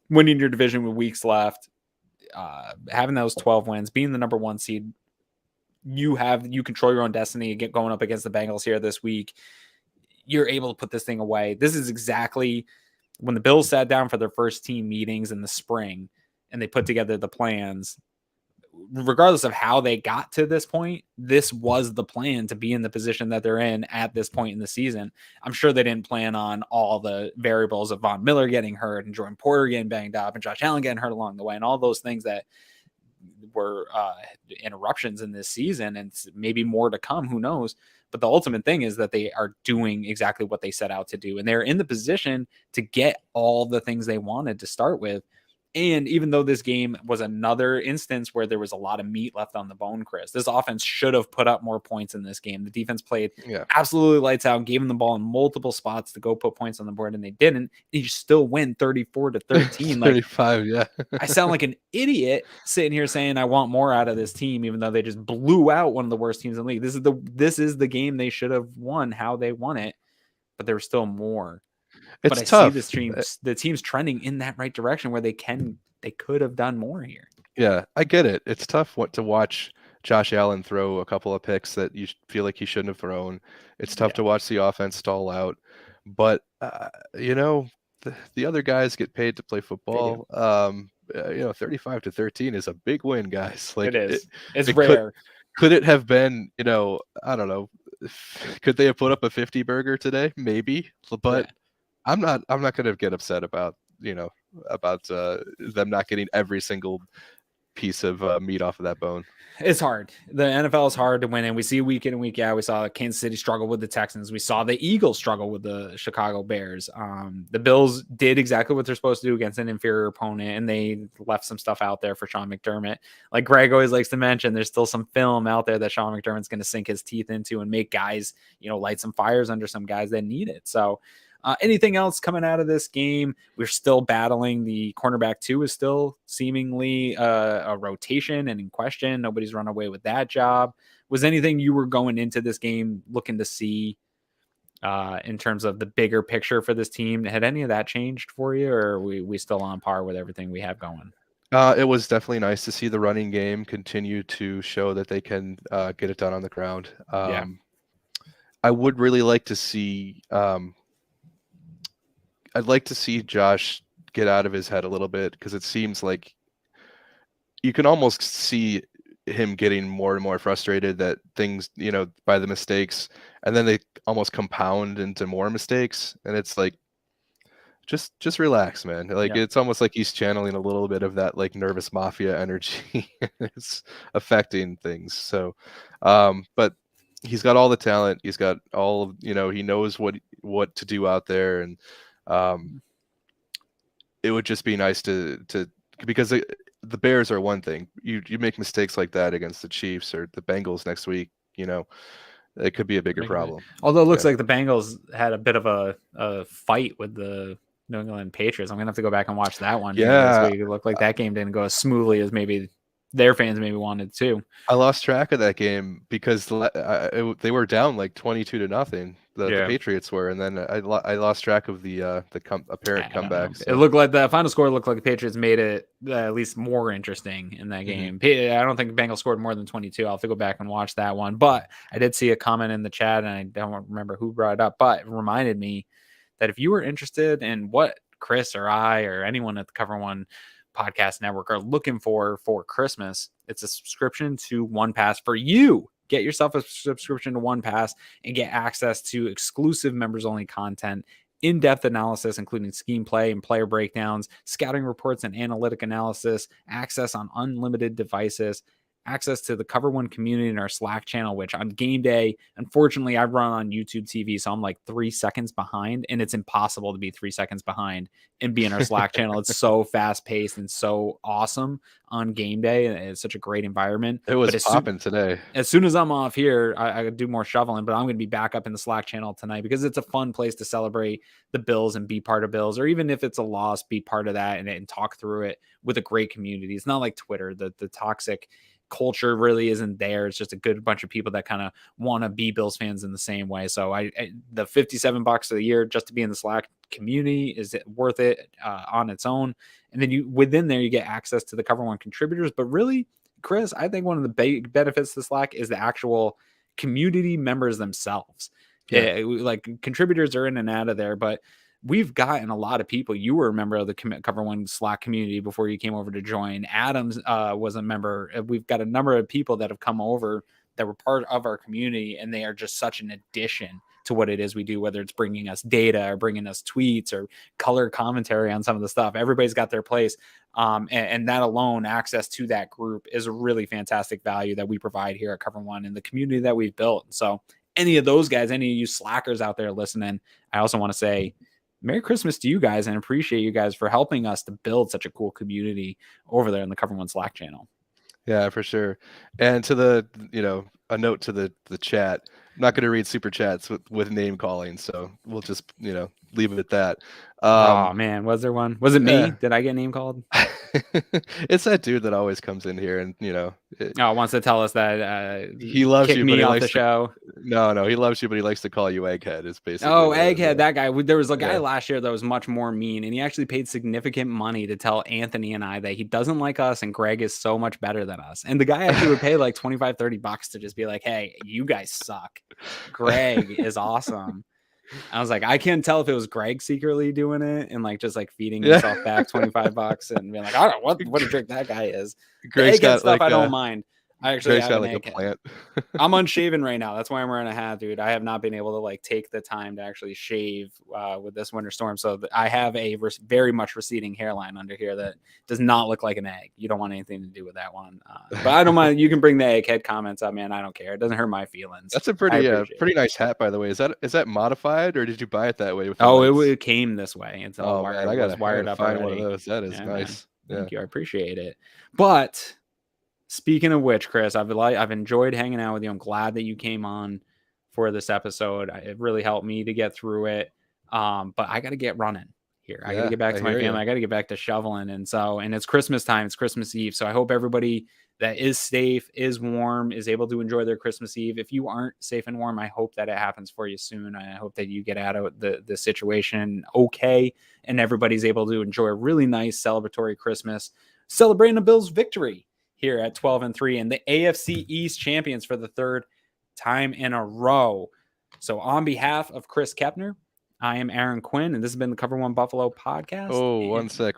winning your division with weeks left, having those 12 wins, being the number 1 seed, you control your own destiny. Going up against the Bengals here this week. You're able to put this thing away. This is exactly when the Bills sat down for their first team meetings in the spring and they put together the plans. Regardless of how they got to this point, this was the plan to be in the position that they're in at this point in the season. I'm sure they didn't plan on all the variables of Von Miller getting hurt and Jordan Porter getting banged up and Josh Allen getting hurt along the way and all those things that were interruptions in this season and maybe more to come. Who knows? But the ultimate thing is that they are doing exactly what they set out to do. And they're in the position to get all the things they wanted to start with. And even though this game was another instance where there was a lot of meat left on the bone, Chris, this offense should have put up more points in this game. The defense played absolutely lights out, gave them the ball in multiple spots to go put points on the board, and they didn't. And you still win 34-13. 35, yeah. I sound like an idiot sitting here saying I want more out of this team, even though they just blew out one of the worst teams in the league. This is the game they should have won, how they won it, but there was still more. It's but I tough. see the team's trending in that right direction where they could have done more here. Yeah, I get it. It's tough to watch Josh Allen throw a couple of picks that you feel like he shouldn't have thrown. It's tough to watch the offense stall out. But, the other guys get paid to play football. 35-13 is a big win, guys. Like, it is. It's rare. Could it have been, I don't know. Could they have put up a 50 burger today? Maybe. But I'm not going to get upset about them not getting every single piece of meat off of that bone. It's hard. The NFL is hard to win, and we see week in and week out. We saw Kansas City struggle with the Texans. We saw the Eagles struggle with the Chicago Bears. The Bills did exactly what they're supposed to do against an inferior opponent, and they left some stuff out there for Sean McDermott. Like Greg always likes to mention, there's still some film out there that Sean McDermott's going to sink his teeth into and make guys, light some fires under some guys that need it. So anything else coming out of this game? We're still battling. The cornerback 2 is still seemingly a rotation and in question. Nobody's run away with that job. Was anything you were going into this game looking to see in terms of the bigger picture for this team? Had any of that changed for you, or are we still on par with everything we have going? It was definitely nice to see the running game continue to show that they can get it done on the ground. I would really like to see I'd like to see Josh get out of his head a little bit, because it seems like you can almost see him getting more and more frustrated that things, by the mistakes, and then they almost compound into more mistakes. And it's like, just relax, man. Like, it's almost like he's channeling a little bit of that like nervous mafia energy. It's affecting things. So, but he's got all the talent. He's got all, he knows what to do out there. And, it would just be nice to because the Bears are one thing. You make mistakes like that against the Chiefs or the Bengals next week, it could be a bigger problem. Although it looks like the Bengals had a bit of a fight with the New England Patriots. I'm gonna have to go back and watch that one. Yeah, this week. It looked like that game didn't go as smoothly as maybe their fans maybe wanted to. I lost track of that game because they were down like 22-0. The Patriots were, and then I lost track of the apparent comeback. So. It looked like the final score looked like the Patriots made it at least more interesting in that game. I don't think Bengals scored more than 22. I'll have to go back and watch that one. But I did see a comment in the chat, and I don't remember who brought it up, but it reminded me that if you were interested in what Chris or I or anyone at the Cover One Podcast Network are looking for Christmas, it's a subscription to One Pass for you. Get yourself a subscription to One Pass and get access to exclusive members-only content, in-depth analysis, including scheme play and player breakdowns, scouting reports and analytic analysis, access on unlimited devices, access to the Cover One community in our Slack channel, which on game day, unfortunately, I run on YouTube TV, so I'm like 3 seconds behind, and it's impossible to be 3 seconds behind and be in our Slack channel. It's so fast-paced and so awesome on game day, and it's such a great environment. It was popping today. As soon as I'm off here, I do more shoveling, but I'm going to be back up in the Slack channel tonight because it's a fun place to celebrate the Bills and be part of Bills, or even if it's a loss, be part of that and talk through it with a great community. It's not like Twitter, the toxic culture really isn't there. It's just a good bunch of people that kind of want to be Bills fans in the same way. So the $57 a year just to be in the Slack community, is it worth it on its own? And then within there, you get access to the Cover One contributors. But really, Chris, I think one of the big benefits to Slack is the actual community members themselves. Like contributors are in and out of there, but we've gotten a lot of people. You were a member of the Cover One Slack community before you came over to join. Adams was a member. We've got a number of people that have come over that were part of our community, and they are just such an addition to what it is we do, whether it's bringing us data or bringing us tweets or color commentary on some of the stuff. Everybody's got their place. And that alone, access to that group is a really fantastic value that we provide here at Cover One and the community that we've built. So any of those guys, any of you Slackers out there listening, I also want to say, Merry Christmas to you guys, and appreciate you guys for helping us to build such a cool community over there in the Cover One Slack channel. Yeah, for sure. And to the, a note to the chat. I'm not going to read super chats with name calling, so we'll just, leave it at that. Oh man, was there one? Was it me? Yeah. Did I get name called? It's that dude that always comes in here and, Wants to tell us that he loves kick you, me but he off likes the show. No, he loves you, but he likes to call you Egghead. Is basically. Oh, Egghead, that guy. There was a guy Yeah. last year that was much more mean, and he actually paid significant money to tell Anthony and I that he doesn't like us and Greg is so much better than us. And the guy actually would pay like $25-$30 to just be like, hey, you guys suck. Greg is awesome. I was like, I can't tell if it was Greg secretly doing it and like just like feeding himself back $25 and being like, I don't know what a trick that guy is. Greg's got stuff like I don't mind. I actually Greg's have got an like a plant. I'm unshaven right now. That's why I'm wearing a hat, dude. I have not been able to like take the time to actually shave with this winter storm. So I have a very much receding hairline under here that does not look like an egg. You don't want anything to do with that one. But I don't mind. You can bring the egghead comments up, man. I don't care. It doesn't hurt my feelings. That's a pretty nice hat, by the way. Is that modified or did you buy it that way? With it came this way. It's all wired. I gotta wired up find already. one of those. That is nice. Thank you. I appreciate it. But speaking of which, Chris, I've enjoyed hanging out with you. I'm glad that you came on for this episode. It really helped me to get through it. But I got to get running here. I got to get back to my family. I got to get back to shoveling. And it's Christmas time. It's Christmas Eve. So I hope everybody that is safe, is warm, is able to enjoy their Christmas Eve. If you aren't safe and warm, I hope that it happens for you soon. I hope that you get out of the situation okay and everybody's able to enjoy a really nice celebratory Christmas, celebrating the Bills' victory here at 12-3 and the AFC East champions for the third time in a row. So on behalf of Chris Kepner, I am Aaron Quinn, and this has been the Cover One Buffalo podcast. Oh, 1 sec.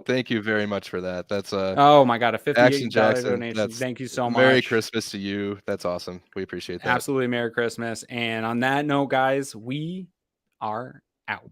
Thank you very much for that. That's oh my God, a $58 Jackson, donation. Thank you so much. Merry Christmas to you. That's awesome. We appreciate that. Absolutely, Merry Christmas. And on that note, guys, we are out.